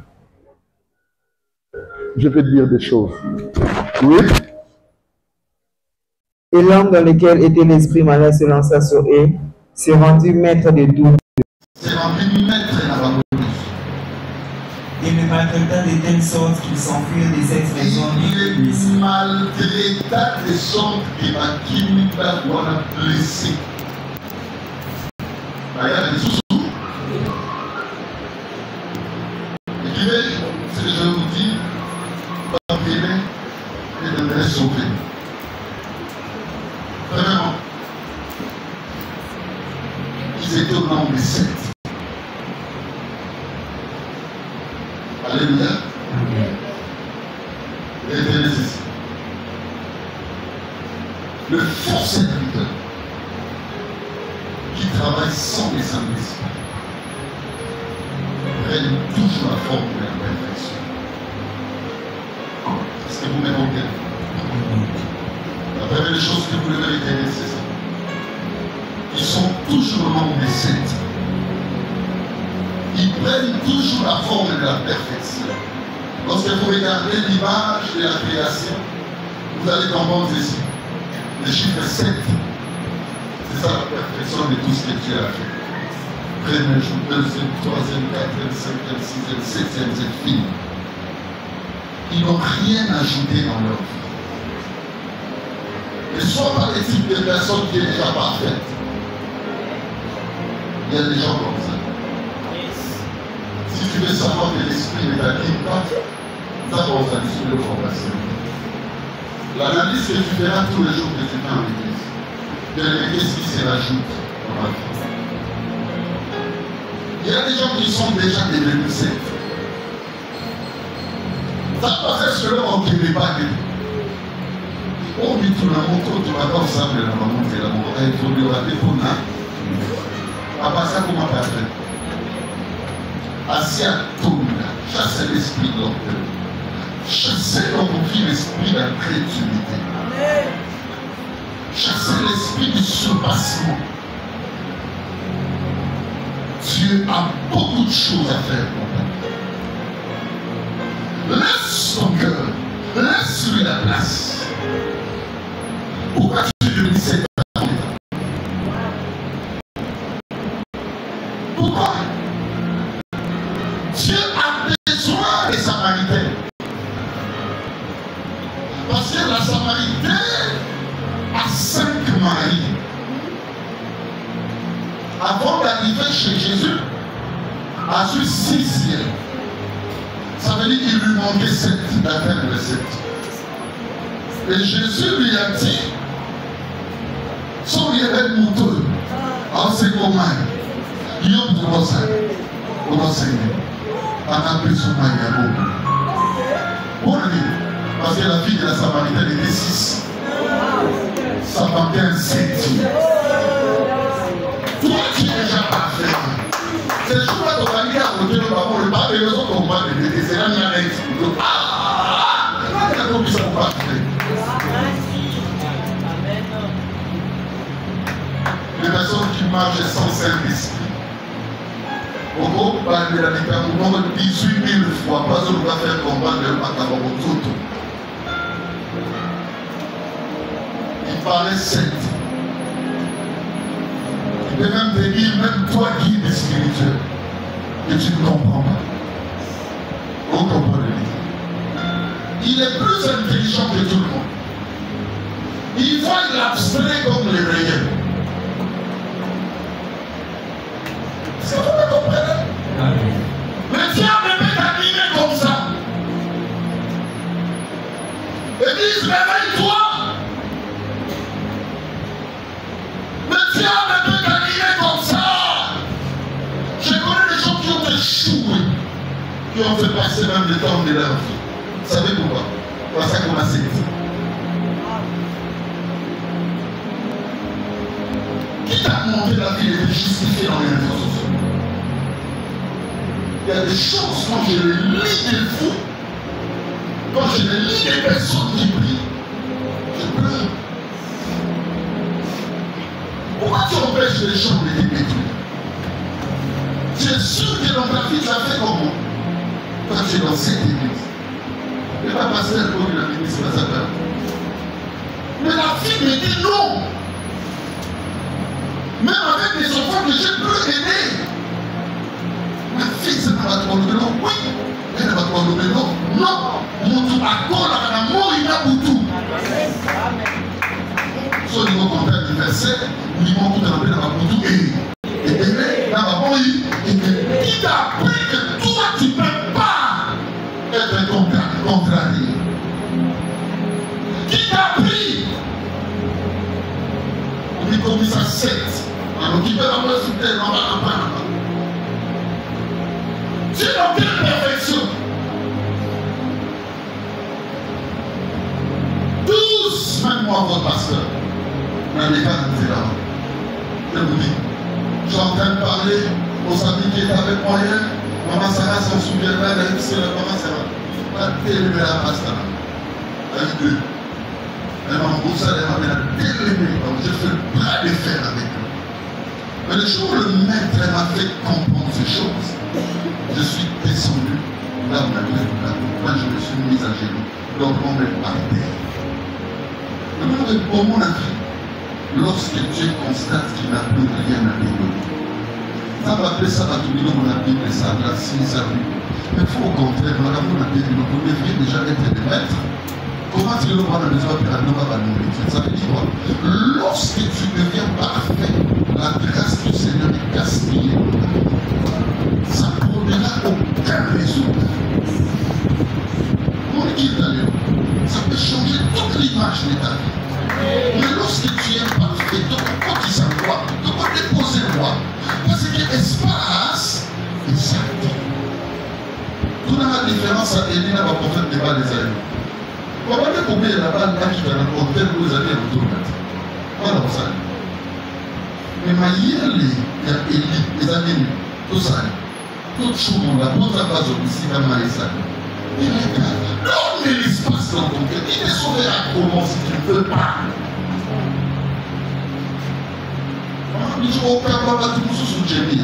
S1: je vais dire des choses. Oui.
S2: Et l'homme dans lequel était l'esprit malin se lança sur eux, s'est rendu maître de tout.
S1: S'est rendu maître de la bonne.
S2: Il me maltraita de telle sorte qu'il s'enfuit de cette maison.
S1: Il maltraita de sorte qu'il m'a quitté pour la blessé. Regarde les sous-sous. Écrivez ce que je vous dis, pas privé et de me sauver. Vraiment. Ils étaient au nombre de 7. Alléluia. Retenez ceci. Le faux serviteur qui travaille sans les Saint-Esprit prenne toujours la forme de la perfection. Est-ce que vous m'écoutez? La première chose que vous devez retenir, c'est ça. Ils sont toujours au nombre des 7. Ils prennent toujours la forme de la perfection. Lorsque vous regardez l'image de la création, vous allez comprendre ceci. Le chiffre 7, c'est ça la perfection de tout ce que Dieu a fait. Premier jour, deuxième, troisième, quatrième, cinquième, sixième, septième, c'est fini. Ils n'ont rien ajouté dans leur vie. Ne sois pas le type de personne qui est déjà parfaite. Il y a des gens comme ça. Si tu veux savoir que l'esprit ne t'anime pas, ça va aux analyses de formation. L'analyse que tu feras tous les jours que tu viens en l'église, qu'est-ce qui se rajoute dans la vie. Il y a des gens qui sont déjà devenus saints. Ça passe parce que l'homme qui n'est pas guéri. On dit tout le monde, tu vas pas ensemble, la maman, c'est la maman, il faut lui rater pour là. À part ça, comment tu as fait? Asia Touna, chassez l'esprit de l'orgueil. Chassez dans vos vies l'esprit d'incrédulité. Chassez l'esprit du surpassement. Dieu a beaucoup de choses à faire pour toi. Laisse ton cœur, laisse-lui la place. Pourquoi tu lui dis cette parole? Pourquoi? Dieu a besoin des Samaritains. Parce que la Samaritaine a 5 maris. Avant d'arriver chez Jésus, a su 6e. Ça veut dire qu'il lui manquait 7 d'atteindre le 7. Et Jésus lui a dit, son yével mouteux, en ce moment, il y a un pour l'enseigner. On a pris son maillot. Pour lui, parce que la fille de la Samaritaine était 6. Ça manquait un 7. Toi, tu es déjà parfait. C'est juste que ton ami a voté le bâton, le bâton, les autres ont pas de c'est là qu'il y a un ex. Ah! Il y a comme ça pour parfait. Les personnes qui marchent sans Saint-Esprit. Au groupe, il y a au nombre de 18 000 fois, pas on va faire comprendre le macabre tout. Il parlait 7. Il peut même te dire, même toi qui es spirituel, et tu ne comprends pas. Vous comprenez? Il est plus intelligent que tout le monde. Il voit l'abstrait comme les réels. Est-ce que vous me comprenez? Le diable peut t'animer comme ça. Église, réveille-toi. Le diable peut t'animer comme ça. Je connais des gens qui ont échoué, qui ont fait passer même le temps de leur vie. Vous savez pourquoi? Parce qu'on a cette. Qui t'a montré la vie de justifier dans les réseaux sociaux? Il y a des choses, quand je les lis des fous, quand je les lis des personnes qui prient, je pleure. Pourquoi tu empêches les gens de les détruire? Tu es sûr que dans ta vie, tu as fait comment? Quand tu es dans cette église. Et pas passer à l'eau de la ministre de la Satan. Mais la fille me dit non. Même avec les enfants que j'ai pu aider. Ma fille, ça ne va pas le nom. Oui, elle ne va pas le nom. Non, mon tout à corps, la mort, il a beaucoup. Soit au niveau contraire du verset, au niveau tout à l'heure, il a beaucoup. Et qui t'a appris que toi, tu ne peux pas être contrarié? Qui t'a appris? On est commis à 7. Alors, qui peut avoir sous terre, on va apprendre. Tu n'as aucune perfection. Tous, même moi, votre pasteur, dans les cas de là. Je vous dis, je suis en train de parler aux amis qui étaient avec moi hier. Maman Sarah s'en souviendra, elle a dit c'est maman Sarah. La télé la pasteur. Elle a dit, elle m'a emboussé, elle m'a télé. Je fais le bras de fer avec eux. Mais le jour où le maître m'a fait comprendre ces choses, je suis descendu là où la glace, moi je me suis mis à genoux, donc on me par terre. Le moment a dit, lorsque Dieu constate qu'il n'a plus rien à développer, ça va appeler ça à tout le monde, la Bible, ça a si ça lui. Mais il faut au contraire, on a dit, vous devriez déjà être des maîtres. Comment tu le vois dans les autres, la nourriture? Ça veut dire quoi? Lorsque tu deviens parfait, la grâce du Seigneur est gaspillée. Ça ne produira aucun résultat. Mon équipe d'ailleurs, ça peut changer toute l'image de ta vie. Mais lorsque tu es parfait, tu peux qui s'envoie, tu peux déposer moi. Parce que l'espace est sacré. Tout la différence à Élie, la prophète n'est pas des amis. Comment est-ce qu'on met là-bas, là, qui va dans l'hôtel, vous allez autour de voilà, vous savez. Mais ma yéli, il y a Élie, les amis, tout ça. Tout le monde, la bonne base aussi, comme Marissa. Mais les gars, donne l'espace dans ton cœur. Il te sauvera comment si tu ne veux pas. Je ne sais pas si tu es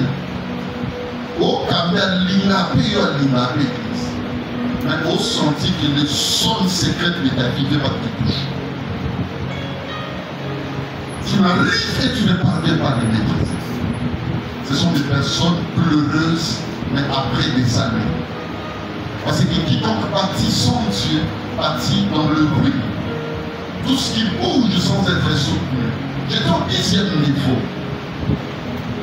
S1: Mais au senti que le son secret de ta vie ne va pas te toucher. Tu n'arrives et tu ne parviens pas à les maîtriser. Ce sont des personnes pleureuses, mais après des années. Parce que quiconque bâtit son Dieu, bâtit dans le bruit. Tout ce qui bouge sans être soutenu. J'étais au 10e niveau.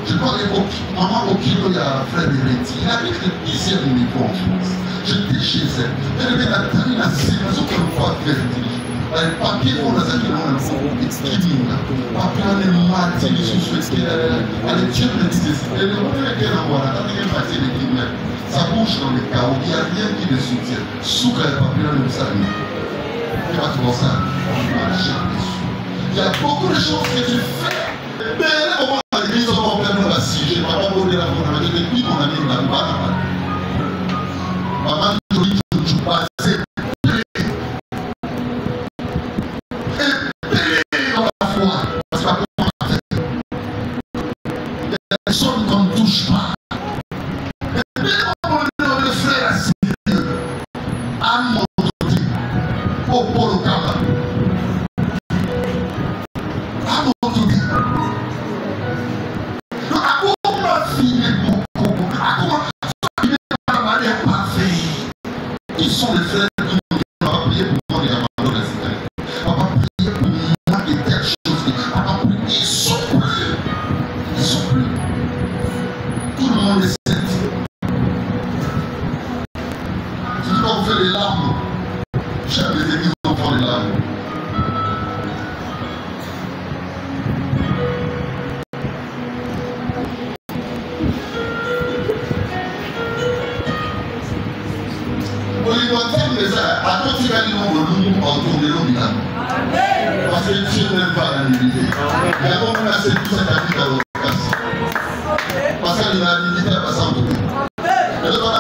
S1: Je crois que maman au kilo, il y a un frère Héréti. Il habite le 10e niveau en France. J'étais chez elle. Elle avait la taille, la séquence, comme fois vertige. Les papiers, on a dit qu'on a un peu de skimming. Papier, on est matin, ils sont souhaités. Elle est Dieu le dit. Elle est qu'elle envoie. Quand elle est partie de Guinée, ça bouge dans les chaos. Il n'y a rien qui le soutient. Souk, elle est papier, on est salut. Tu vas te voir ça. Il y a beaucoup de choses que tu fais. Mais là, à l'église, on va en plein assis. Je ne vais pas brûler la fondamental. Depuis qu'on a mis la barre, maman, je dis que je passe. Parce que personne qu'on ne touche pas. Mais le frère à mon côté, au polo Kaba. À mon côté. Donc, à quoi on va filer beaucoup? À quoi on va filer parfait? Ils sont les frères qui m'ont appelé pour moi les amateurs de la cité. On va prier pour moi et telle chose. Ils sont plus. Ils sont plus. Tout le monde est sait. Si tu dois faire des larmes, j'aime les églises qui font des larmes. À toi, tu vas dire autour de l'hôpital. Parce que Dieu n'aime pas la nudité. Mais bon, on a tout cet habit dans l'autre place. Parce que la nudité va s'entorer. Et le temps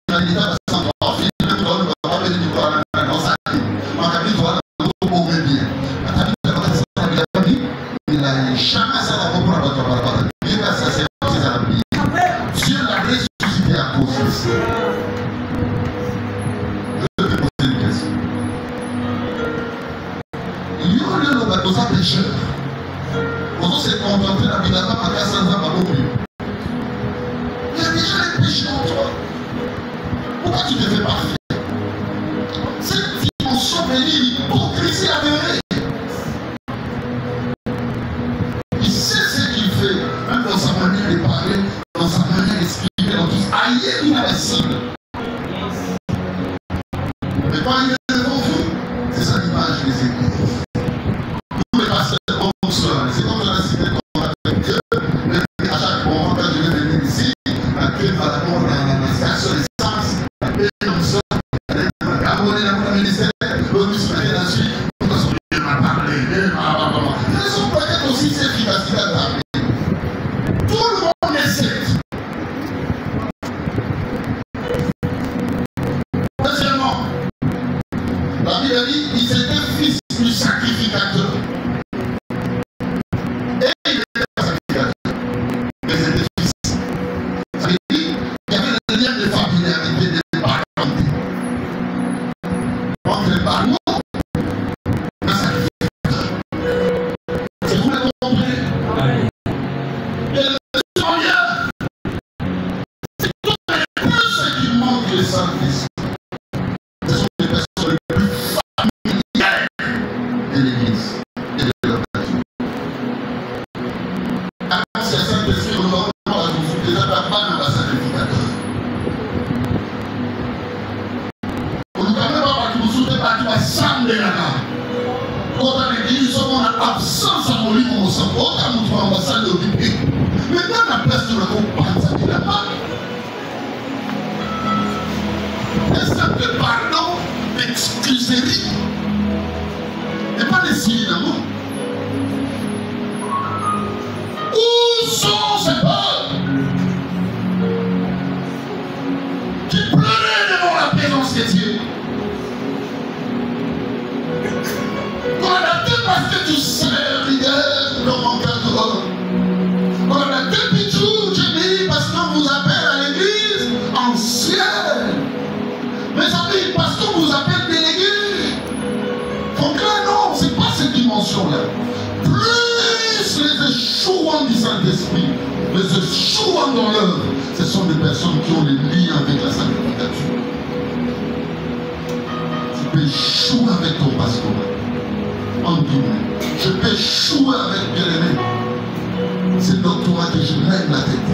S1: la nudité va s'entorer. Le temps va pas venir du corps dans sa vie. Ma cabine doit nous trouver bien. La cabine va s'entorer. Il n'a jamais ça va reprendre votre parole. Il va s'asseoir sur sa vie. Dieu l'a ressuscité à cause de ça. Aux pécheurs, on s'est contenté d'habitude à casser un peu plus. Il y a déjà les péchés en toi. Pourquoi tu te fais parfait? Cette dimension est l'hypocrisie avérée. Il sait ce qu'il fait, même dans sa manière de parler, dans sa manière d'exprimer, dans tout ça. Aïe, invincible. Mais pas aïe devant vous. C'est ça l'image des églises. C'est comme dans la cité qu'on a fait Dieu, mais à chaque moment, quand je vais venir ici, Dieu va d'abord dans la station d'essence, la paix comme ça, abonner dans le ministère, l'autre se mettait là-dessus, parce que Dieu m'a parlé, Dieu m'a parlé. Ils sont peut-être aussi efficaces qu'il a parlé. Tout le monde essaie. Deuxièmement, la Bible dit qu'ils étaient fils du sacrificateur. Parce qu'on vous appelle à l'église, sont là, plus les échouants du Saint-Esprit, les échouants dans l'œuvre, ce sont des personnes qui ont les liens avec la sanctification. Tu peux échouer avec ton pasteur, en guillemets. Je peux échouer avec bien-aimé. C'est le doctorat que je mène la tête.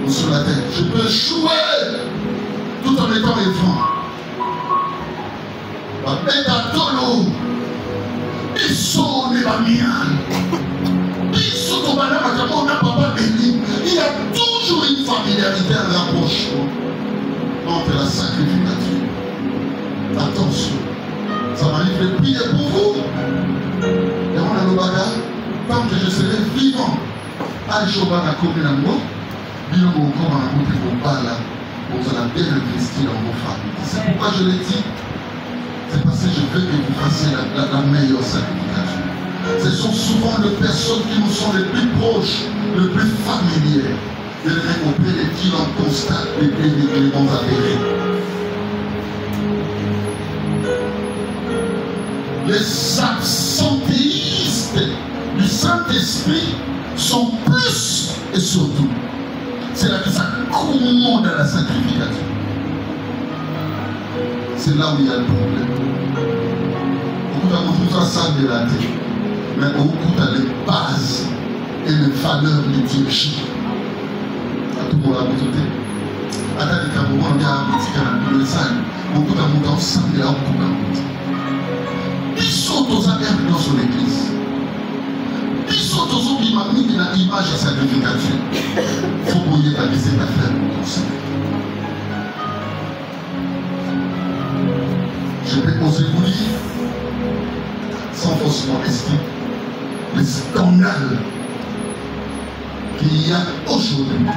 S1: Ou sur la tête. Je peux échouer tout en étant évent. Betatolo, Bisso ne Bamian, Bisso Tobana Makamo n'a pas béni. Il y a toujours une familiarité, un rapprochement entre la sacrification. Attention, ça m'arrive de prier pour vous. Et on a le bagage, tant que je serai vivant, Aïchoba n'a commis la mort, Bilo Moko m'a montré vos balles, vous allez bien investir dans vos familles. C'est pourquoi je l'ai dit. C'est parce que je veux que vous fassiez la meilleure sacrification. Ce sont souvent les personnes qui nous sont les plus proches, les plus familières. Et les mecs auprès de qui l'on constate les bons avérés. Les absentéistes du Saint-Esprit sont plus et surtout. C'est là que ça commande à la sacrification. C'est là où il y a le problème. Beaucoup de gens savent de la terre, mais beaucoup de les bases et les valeurs liturgiques. À tout le monde à côté. À la déclaration, on a un petit canal de salle. Beaucoup de gens ensemble et à beaucoup de gens. Ils sont aux affaires dans son église. Ils sont aux autres qui m'ont mis dans l'image de sacrification. Il faut brouiller ta vie, c'est affaire pour ça. Je peux oser vous dire, sans faussement estimer, les scandales qu'il y a aujourd'hui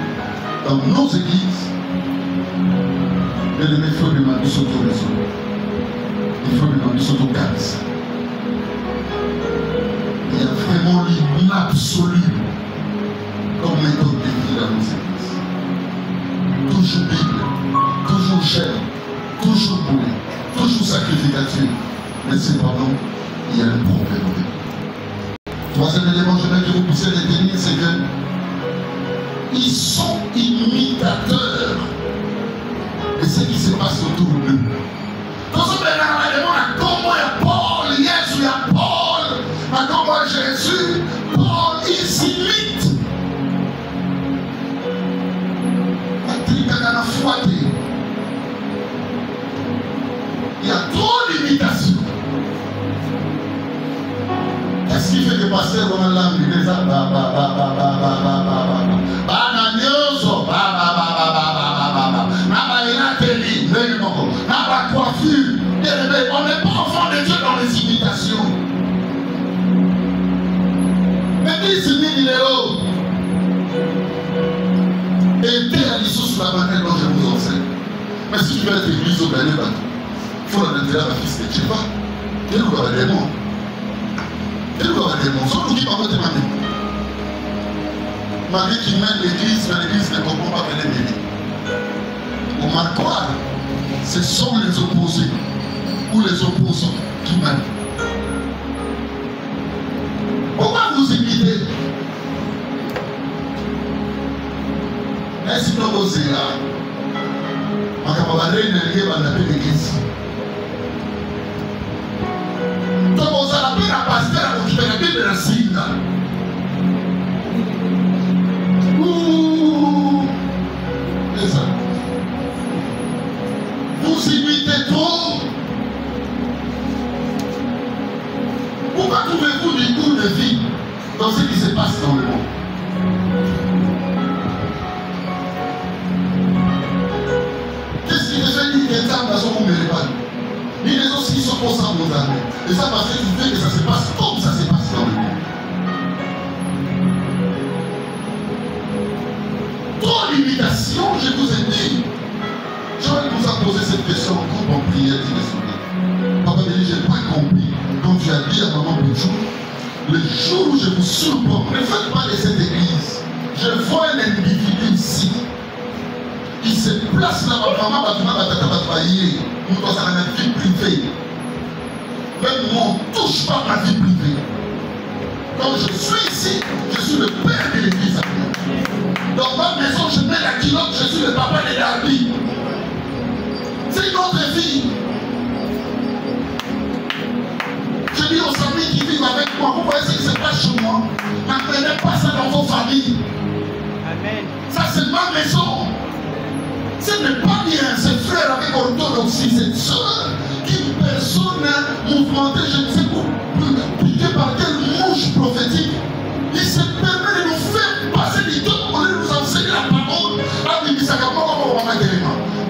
S1: dans nos églises. Mais il faut demander s'auto-raison. Il faut demander s'auto-calme. Il y a vraiment l'absolu comme méthode de vie dans nos églises. Toujours Bible, toujours chair, toujours boulet. Toujours sacrificatif, mais cependant, il y a un problème avec eux. Troisième élément, je veux que vous puissiez détenir, c'est que ils sont imitateurs de ce qui se passe autour d'eux. Dans ce moment, comment il y a Paul, Jésus, il y a Paul, comment Jésus, Paul, il s'imite. La foi. Il y a trop d'imitations. Qu'est-ce qui fait que pasteur dans la langue dit ça? On n'est pas enfant de Dieu dans les imitations. Mais qui s'imite il est haut? Et à l'issue sur la manière dont je vous enseigne. Mais si tu veux être église au dernier bateau, il faut l'intérêt à ma fils de Tchipa. Il y a des démons. Il y a des démons. Sans nous qui m'ont voté Marie. Marie qui mène l'église, mais l'église ne comprend pas qu'elle est mêlée. On m'a croire, ce sont les opposés ou les opposants qui mènent. Pourquoi vous imitez? Est-ce que vous êtes là? Je vais vous dire l'église. Donc, vous avez la pasteur qui fait la Bible de la signe. Vous imitez trop. Pourquoi trouvez-vous du goût de vie dans ce qui se passe dans le monde? Qu'est-ce qui te fait dire que les âmes sont comme les balles? Il y a des autres qui sont conscients aux âmes. Et ça parce que tu fais que ça se passe comme ça se passe dans le monde. Trop d'imitation, je vous ai dit. J'aurais vous a posé cette question en groupe en prière, dit le Seigneur. Papa me dit, je n'ai pas compris. Quand tu as dit à maman Boudjou, le jour où je vous surprends, ne faites pas de cette église. Je vois un individu ici. Il se place là, maman, nous sommes dans la vie privée. Même moi, on ne touche pas ma vie privée. Quand je suis ici, je suis le père de l'église. Dans ma maison, je mets la culotte, je suis le papa des Darby. C'est une autre vie. Je dis aux amis qui vivent avec moi, vous voyez ce qui se passe chez moi. N'amenez pas ça dans vos familles. Amen. Ça c'est ma maison. Ce n'est pas bien, c'est frère avec orthodoxie, c'est soeur qu'une personne mouvementée, je ne sais pas, piquée par quelle mouche prophétique. Il se permet de nous faire passer du temps pour nous enseigner la parole.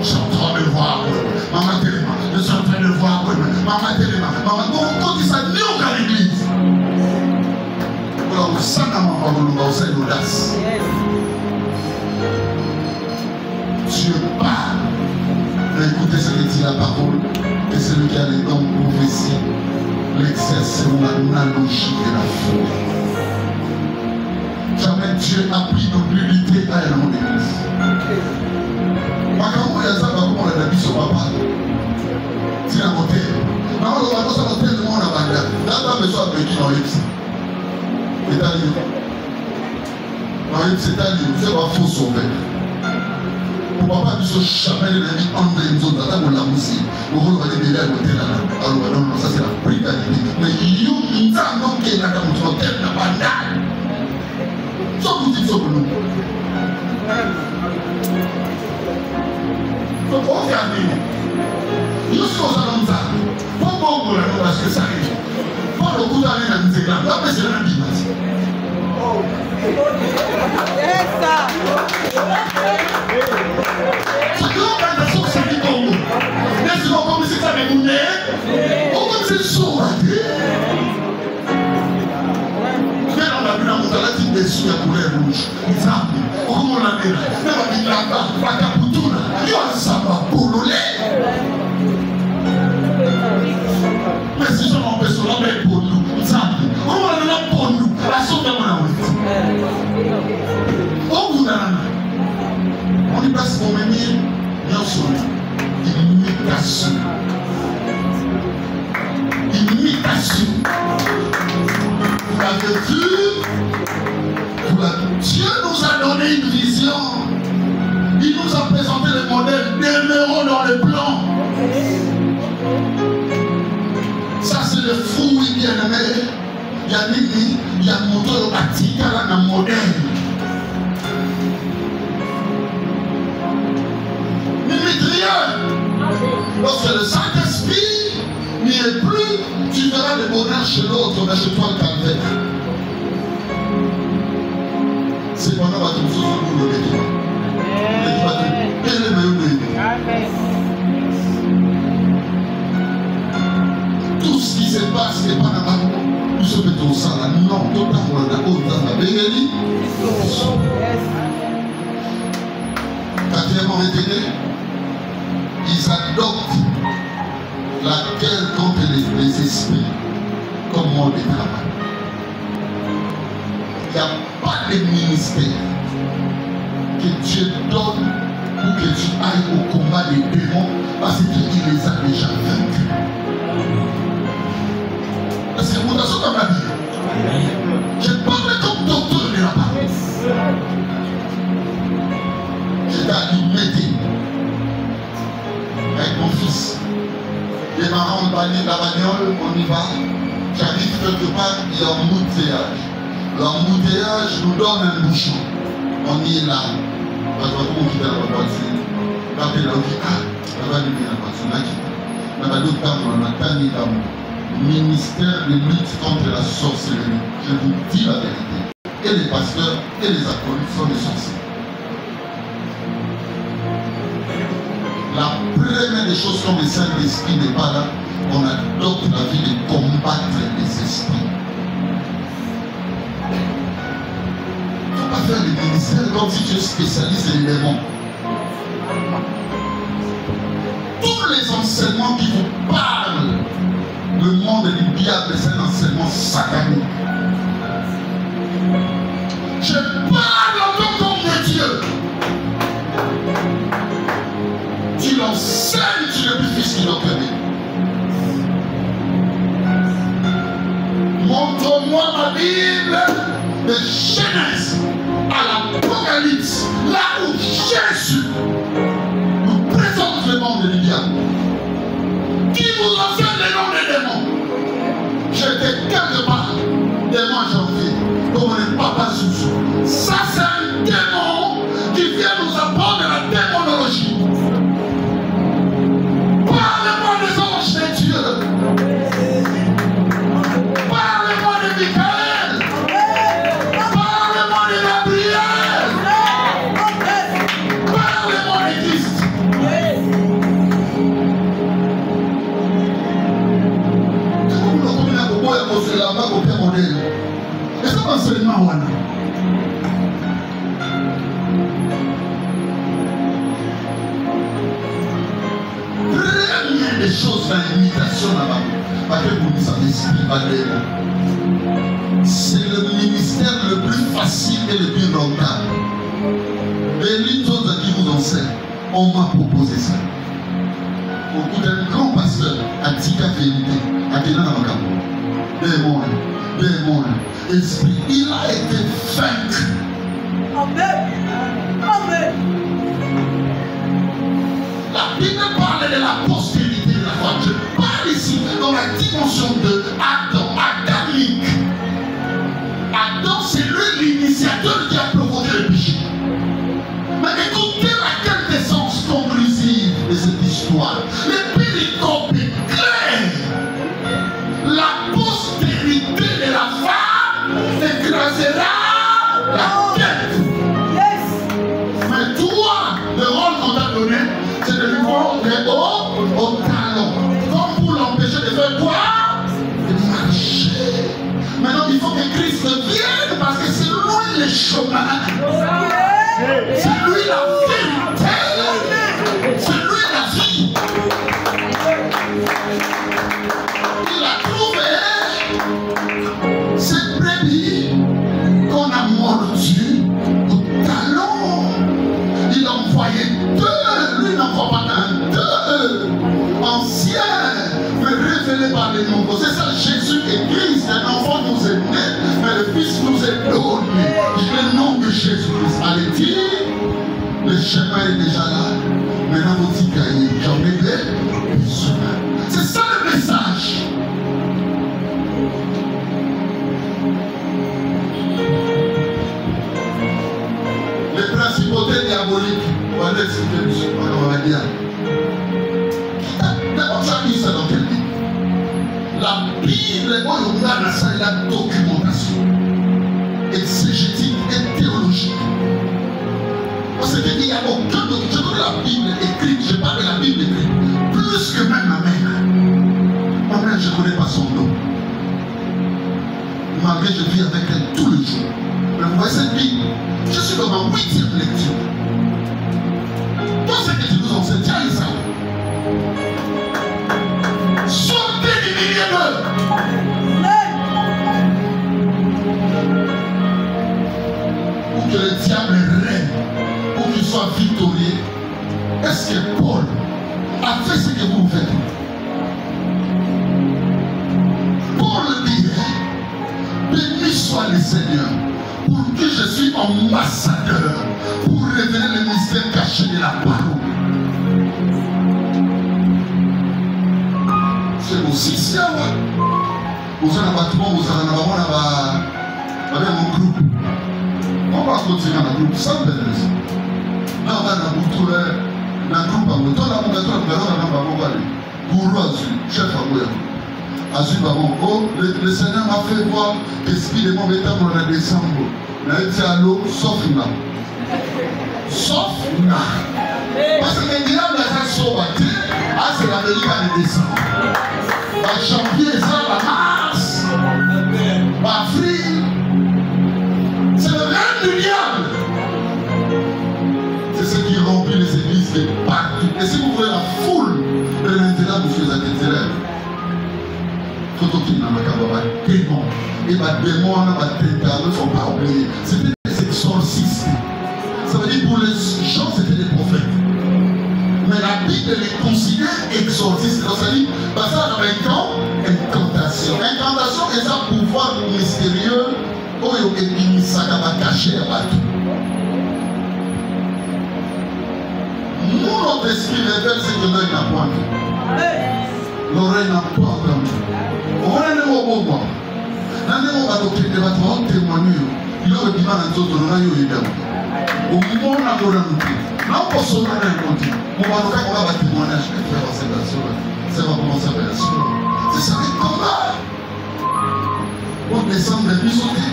S1: Je suis en train de voir, Maman Téléma, je suis en train de voir, Maman Téléma, Maman, quand il s'est mis à l'église. Alors, ça n'a pas de l'audace. Dieu parle. Écoutez ce que dit la parole. Et celui qui a les dons de prophétie l'exerce selon l'analogie de la foi. Jamais Dieu a pris notre nullité à un homme d'église. Makambo ya zamba comment on a dit sur papa. C'est la montée. Maman, on va passer à tellement la bande. Là, on a besoin de qui dans l'Ipsi. C'est-à-dire. Dans l'Ipsi, c'est-à-dire, c'est pas faux sauver. Papa biso chapelle na vie en de nous dans la musique. On va aller à l'hôtel là. Alors non, ça c'est la prière. Mais yo nzambo qui na comme hôtel na banda. So vous dites ça pour nous. So on fait amener. Yo so ça comme ça. Pourquoi on va parce que ça arrive. Pour le coup d'aller dans ces grands, là c'est la Bible.
S3: C'est ça.
S1: C'est que l'organisation c'est du Congo. N'est-ce pas comme c'est ça mais vous n'êtes? Comment c'est sourd? Mais on a vu la montagne des sous à couleur rouge. Comment on a vu? Même avec la barre, la capoutoune, il y a ça va pour le lait. Mais si je m'en fais sur la main pour nous, comment on a là pour nous? La sauce de mon amour. Oh, vous n'avez on y passe pour mener imitation. Imitation. Vous l'avez vu? Dieu nous a donné une vision. Il nous a présenté le modèle. Demeurons dans le plan. Ça c'est le fruit bien aimé. Il y a Nini, il y a moteur Atika là dans le modèle. Lorsque le Saint-Esprit n'y est plus, tu verras le bonheur chez l'autre, mais chez toi le calvaire. C'est pendant que tu me souviens de l'église. Quel est le meilleur de tout ce qui se passe n'est pas là-bas. Nous sommes au sang là. Non, tout le temps, on a dans la bénédiction. Quatrièmement, retenez. Ils adoptent la guerre contre les esprits comme mode de travail. Il n'y a pas de ministère que Dieu donne pour que tu ailles au combat des démons parce qu'il les a déjà vaincus. C'est une fondation comme la Bible. Je parle comme docteur de la parole. Je t'ai allumé avec mon fils. Les parents ont banni la bagnole, on y va. J'arrive quelque part, il y a un embouteillage. L'embouteillage nous donne un bouchon. On y est là. On va comment quitter la voiture. Quand il a dit, on va aller dans la voiture. On va d'autres temps, on a tanné dans le ministère de lutte contre la sorcellerie. Je vous dis la vérité. Et les pasteurs et les acolytes sont des sorciers. La première des choses comme le Saint-Esprit n'est pas là, on adopte la vie de combattre les esprits. Il ne faut pas faire le ministère comme si tu es spécialiste des démons. Tous les enseignements qui vous parlent, le monde du diable, c'est un enseignement satanique. Je parle en tant qu'homme de Dieu. Tu l'enseignes, tu n'es plus fils qui doit connaître. Montre-moi ma Bible. là où Jésus nous présente le monde du diable, qui vous enseigne le nom des démons. J'étais quelque part, démon janvier, comme on n'est pas sous. Ça, c'est un démon qui vient nous apprendre la démonologie. Parlez-moi des anges de Dieu. Parlez-moi de Michael. Parlez-moi de Gabriel. Parlez-moi de Christ. C'est la bas au père modèle. Et ça va seulement wana. Première des choses dans l'imitation là-bas, parce que vous ne savez pas c'est le ministère le plus facile et le plus rentable. Et les autres qui vous enseignent, on m'a proposé ça. Au bout d'un grand pasteur, à Tika Vérité, à Kenan Amakamu. Démon, esprit, il a été vaincu. Amen. Amen. La Bible parle de la postérité de la foi. Je parle ici dans la dimension de Adam, adamique. Adam, c'est lui l'initiateur qui a provoqué le péché. Mais écoutez la quintessence conclusive de cette histoire. Le péricope est clair. La postérité de la femme écrasera la tête. Yes. Mais toi, le rôle qu'on t'a donné, c'est de lui prendre au talon. Comme pour l'empêcher de faire quoi? De marcher. Maintenant, il faut que Christ vienne parce que c'est lui le chemin. C'est lui la vérité. C'est lui la vie. Il a trouvé cette brebis qu'on a mordu au talon. Il a envoyé deux. Lui n'envoie pas un, deux. Anciens, mais révélés par les nombreux. C'est ça, Jésus est Christ. Un enfant nous est né, mais le Fils nous est donné. Le nom de Jésus-Christ. Allez-y, le chemin est déjà là. Maintenant, vous dites qu'il j'en ai besoin. C'est ça le message. Les principautés diaboliques, on va l'expliquer, monsieur, on va dire. D'abord, ça dit ça dans quel livre? La Bible, on a la documentation exégétique et théologique. Parce qu'il n'y a aucun document. Je donne la Bible écrite, je parle de la Bible écrite, plus que même ma mère. Ma mère, je ne connais pas son nom. Malgré que je vis avec elle tous les jours. Mais vous voyez cette Bible, je suis dans ma 8e lecture. Tout ce que tu nous enseignes, tiens ça. Sortez du milieu d'eux. Pour que le diable règne, pour qu'il soit victorieux. Est-ce que Paul a fait ce que vous faites? Paul dit, béni soit le Seigneur, pour qui je suis ambassadeur, pour révéler le mystère caché de la parole. C'est aussi ça, vous avez un bâtiment, vous avez un groupe. On va continuer dans le groupe sans pénalité. Là, on va dans le groupe, dans le groupe, chef le Seigneur m'a fait voir l'esprit de mon état pour le décembre. Il a été à l'eau, sauf là. Sauf là. Parce que le diable a sauvé. Ah, c'est l'Amérique à décembre. En janvier, ça, la mars. Avril. C'est le règne du diable. C'est ce qui remplit les églises de partout. Et si vous voyez la foule de l'intérieur, vous faites un intérêt. Démon. Et ma démon, il ne faut pas oublier. C'était des exorcistes. Ça veut dire pour les gens, c'était des prophètes. Mais la Bible les considère exorcistes. Donc ça dit, ça dans incantation. Incantation est un pouvoir mystérieux. Oh, il y a caché à battre. Saint-Esprit révèle ce que l'œil n'a point vu. L'oreille n'a pas entendu. On va aller au bon moment. On va témoigner. Il y a des gens qui ont été au moment où on a été. Non, pour ce moment, on va faire un témoignage. C'est va commencer à faire ça. C'est ça les combats. On descend de l'isauté.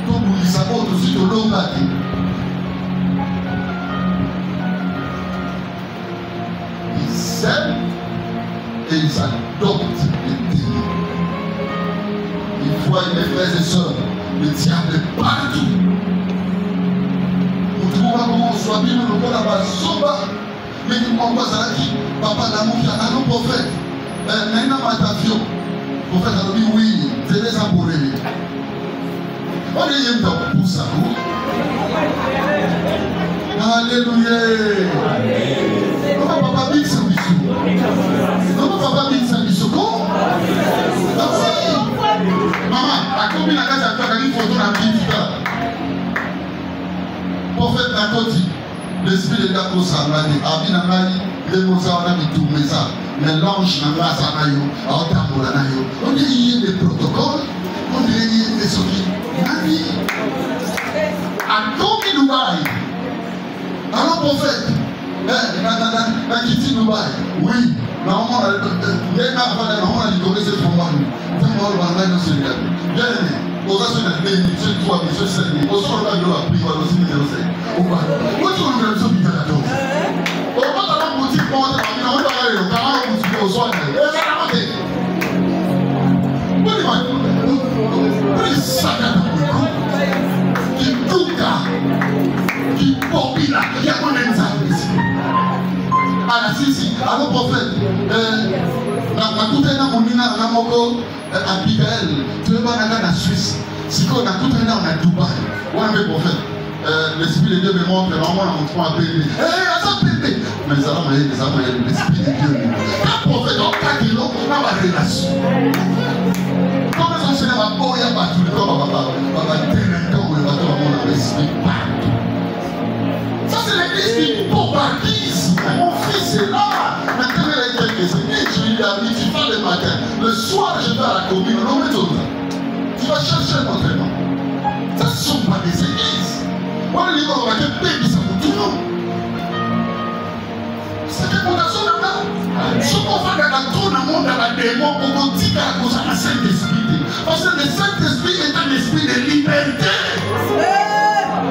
S1: Tout le monde s'aborde aussi de l'eau bâtie. Ils s'aiment et ils adoptent les démons. Il voit mes frères et sœurs, le diable est partout. On trouve comment on soit bien, on voit là-bas, soba. Mais on voit ça qui, papa l'amour qui a un prophète. Maintenant, Matavio, le prophète a dit oui, c'est des amoureux. On est dans pour ça. Alléluia. Non, papa, big c'est bisou. Non, papa, big c'est bisou. Maman, la combine à casa a fait une photo dans la vie. Prophète Nakoti, l'esprit de Dako Samani, Abinamani, les Mozart, tout ça. Mais l'ange n'a pas ça, on dit des protocoles, on dit des souvenirs. Nani, à Tomi Dubaï, alors prophète, la Kitty Dubaï, oui, normalement, on a dit cette forme. Bien aimé, aux assurances de monsieur 3, monsieur 5, au sol, on a appris à aussi les conseils. Où est-ce qu'on a besoin de faire? On va dans la boutique, on va aller au parent, on va au soin. Qui touca, qui popila, qui a mon exemple. Ah, si, alors prophète, nakutana munina namoko Abigail, tu es dans la Suisse. Si on a tout à Dubaï, on a un prophète. L'esprit de Dieu me montre, normalement, on prend un bébé. Mais ça va l'esprit de Dieu. Un prophète, on a 4 kilos, on a une relation. Comme les enseignants, on va battre le corps, on va délinquer, on va avoir l'esprit partout. Ça, c'est l'église qui bombardise. Mon fils est là. Maintenant, il a quelques années, je lui ai dit, tu vas le matin. Le soir, je vais à la commune, on met tout là. Tu vas chercher un entraînement. Ça, ce ne sont pas des églises. On a dit qu'on va faire payer ça pour tout le monde. C'est que pour la zone là. Ce qu'on va dans tout le monde, dans la démon, on dit qu'à cause de la Saint-Esprit. Parce que le Saint-Esprit est un esprit de liberté.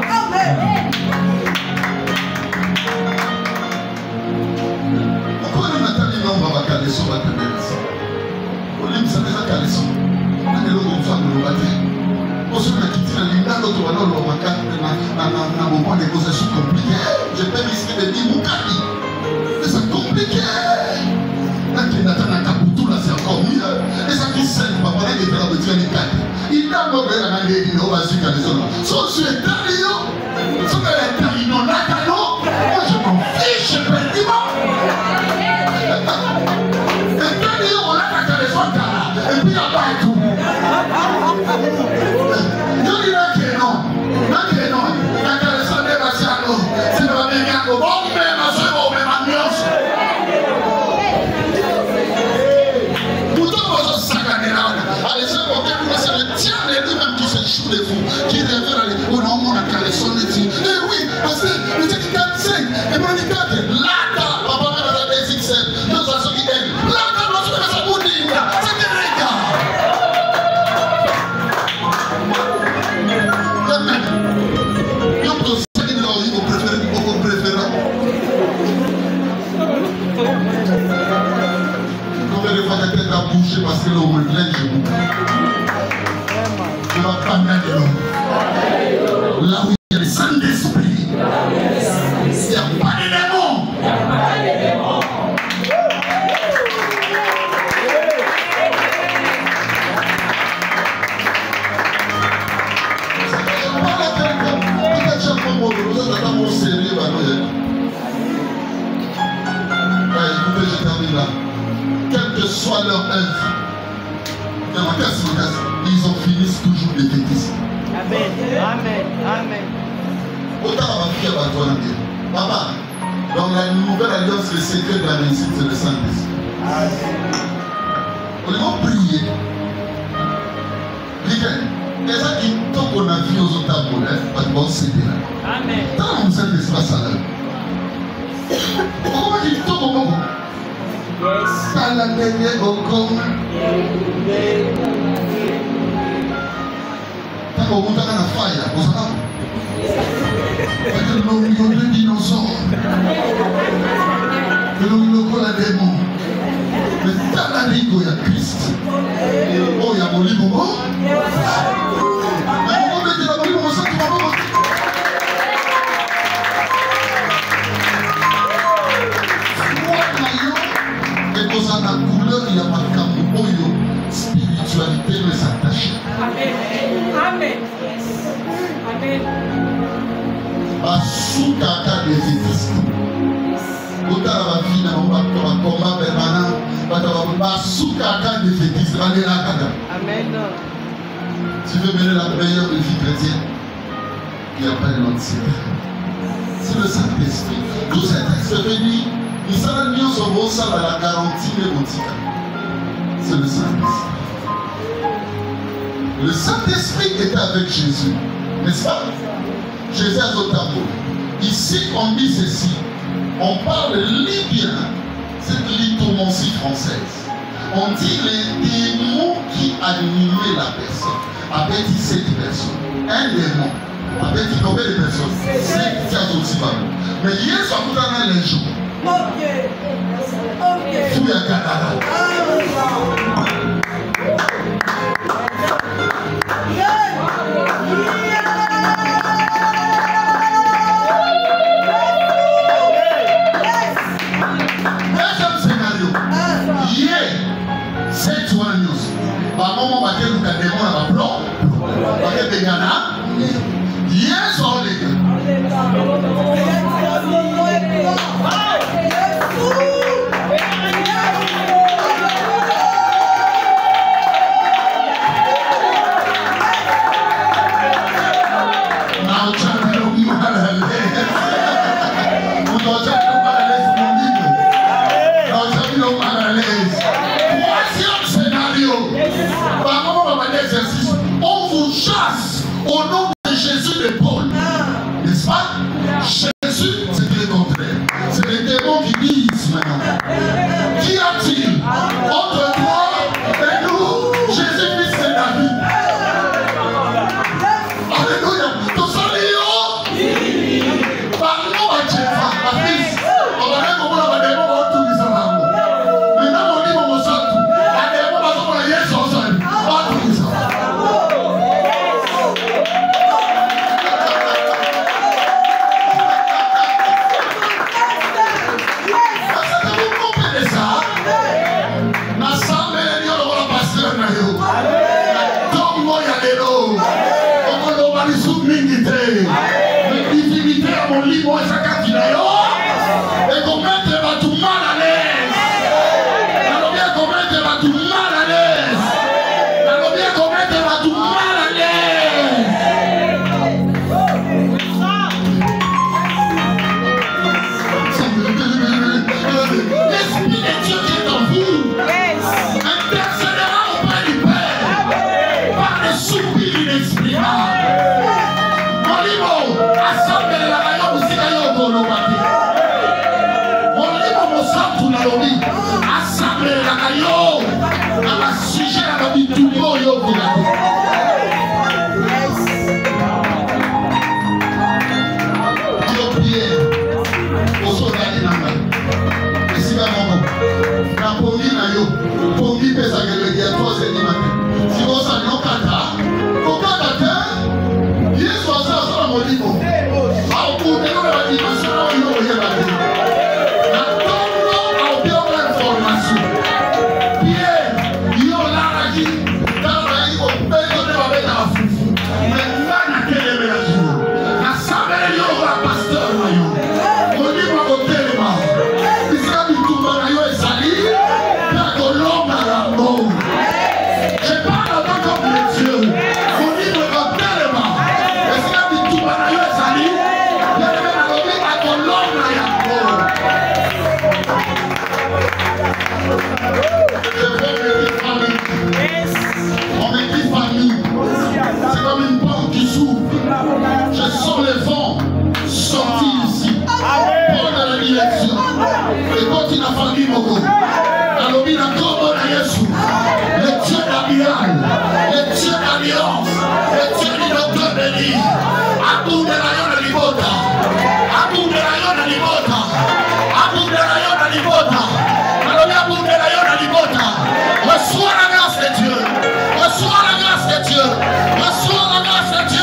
S1: Amen. Pourquoi on a dit non, on va caler sur la tendance? On dit que ça déjà calé sur. On a dit l'autre fois de l'oubaté. Pour ceux qui disent que l'autre va dans le moment de négociation compliquée, je peux risquer de dire mon cali. Mais c'est compliqué. Là, qui n'attend qu'à pour tout là, c'est encore mieux. Et ça qui sait, papa, là, il est dans le petit cali. Il a mon père à l'année, il va sur la zone. Sauf que je suis derrière. Sauf que les derrière, non, là, non. Moi, je m'en fiche, je peux dire. Et derrière, on a la téléphone, et puis là-bas et tout. Qui révèle au nom de la son éthique. Eh oui, parce que le texte 45, et mon indicateur, là, papa, on a des XL, deux façons qui aiment. Là, on a sa boutique, c'est des regards. Yo, pour ça, il a dit, vous préférez. Combien de fois la tête a bouché parce que l'homme est plein, je vous. Je ne vais pas mettre l'homme. Là où il y a le Saint-Esprit, il n'y a pas de démons. Écoutez, je termine là. Quelle que soit leur œuvre, ils en finissent toujours des bêtises.
S3: Amen. Amen. Amen.
S1: Autant ma fille à toi, papa, dans la nouvelle alliance, le secret de la réussite, c'est le Saint-Esprit. On va prier. Les gens qui tombent qu'on a vu aux autres tableaux, pas de bon CD là. Amen. Tant que cet espace là. Comment ils tombent au moment? Ça la dernière au commun. Tant qu'on monte à la faille, on s'en va. Parce que nous avons deux dinosaures. Nous avons la démon. Mais dans la rigo, il y a Christ. Oh, il y a mon livre. Mais comment mettre la mon livre, ça tu vas voir. Et pour ça, la couleur, il y a pas de camou. Spiritualité ne s'attache. Amen. Amen. Amen. Basukaka des éditions. Autant la vie n'a pas combat permanent. Basukaka des éditions. Amen. Tu veux mener la meilleure vie chrétienne? Il n'y a pas de notre secret. C'est le Saint-Esprit. Tout cet texte béni, il s'en a mis au second ça dans la garantie des boutiques. C'est le Saint-Esprit. Le Saint-Esprit était avec Jésus, n'est-ce pas? Jésus a son tableau. Ici, on dit ceci. On parle libyen, cette lithomancie française. On dit les démons qui animaient la personne. Avait dit 7 personnes. Un démon avait dit combien de personnes? 7 aussi. Mais hier, ça vous donne les jours. Ok. Tout est à Canada. Yes, only. Now, champion, voici un scénario. Par moment, l'exercice, on vous chasse au nom de Jésus de Paul. N'est-ce pas? Jésus, c'est le contraire. C'est les démons qui disent maintenant. Qu'y a-t-il entre toi et nous, Jésus-Christ de David? Alléluia. Tout ça, parlons à Dieu, à fils. On va dire comment on va démon pour tout les hommes. Maintenant, on dit mon sang. La démon va se faire son sang. Pas tout les hommes. Et commettre va tout mal à l'aise. Alors bien commettre va tout mal à l'aise. Alors bien commettre va tout mal à l'aise. L'Esprit de Dieu qui est en vous intercédera auprès du Père par des soupirs inexprimables. Mon livre, assemble la rayon aussi rayon pour le papier. Assemble la rayon à la sujet à la vie du monde. Dieu prière au soldat de Nama. Et si va mon na pomi na yo, pomi pesa que le gars 3h du matin. Si vous ça non kata, pourquoi kata? Yes was ça mon livre. Ah au bout de la dimension où il y a la vie. Pierre, il y a là qui dans la direction. Et quand il a fallu Moko, alors il a comme Jésus, le Dieu d'Abial, le Dieu d'Alliance, le Dieu du docteur Béni, Abou de la Yona Libota, Abou de la Yona Libota, Abou de la Yona Libota, alors Abou de la Yona Libota, reçois la grâce de Dieu, reçois la grâce de Dieu, reçois la grâce de Dieu.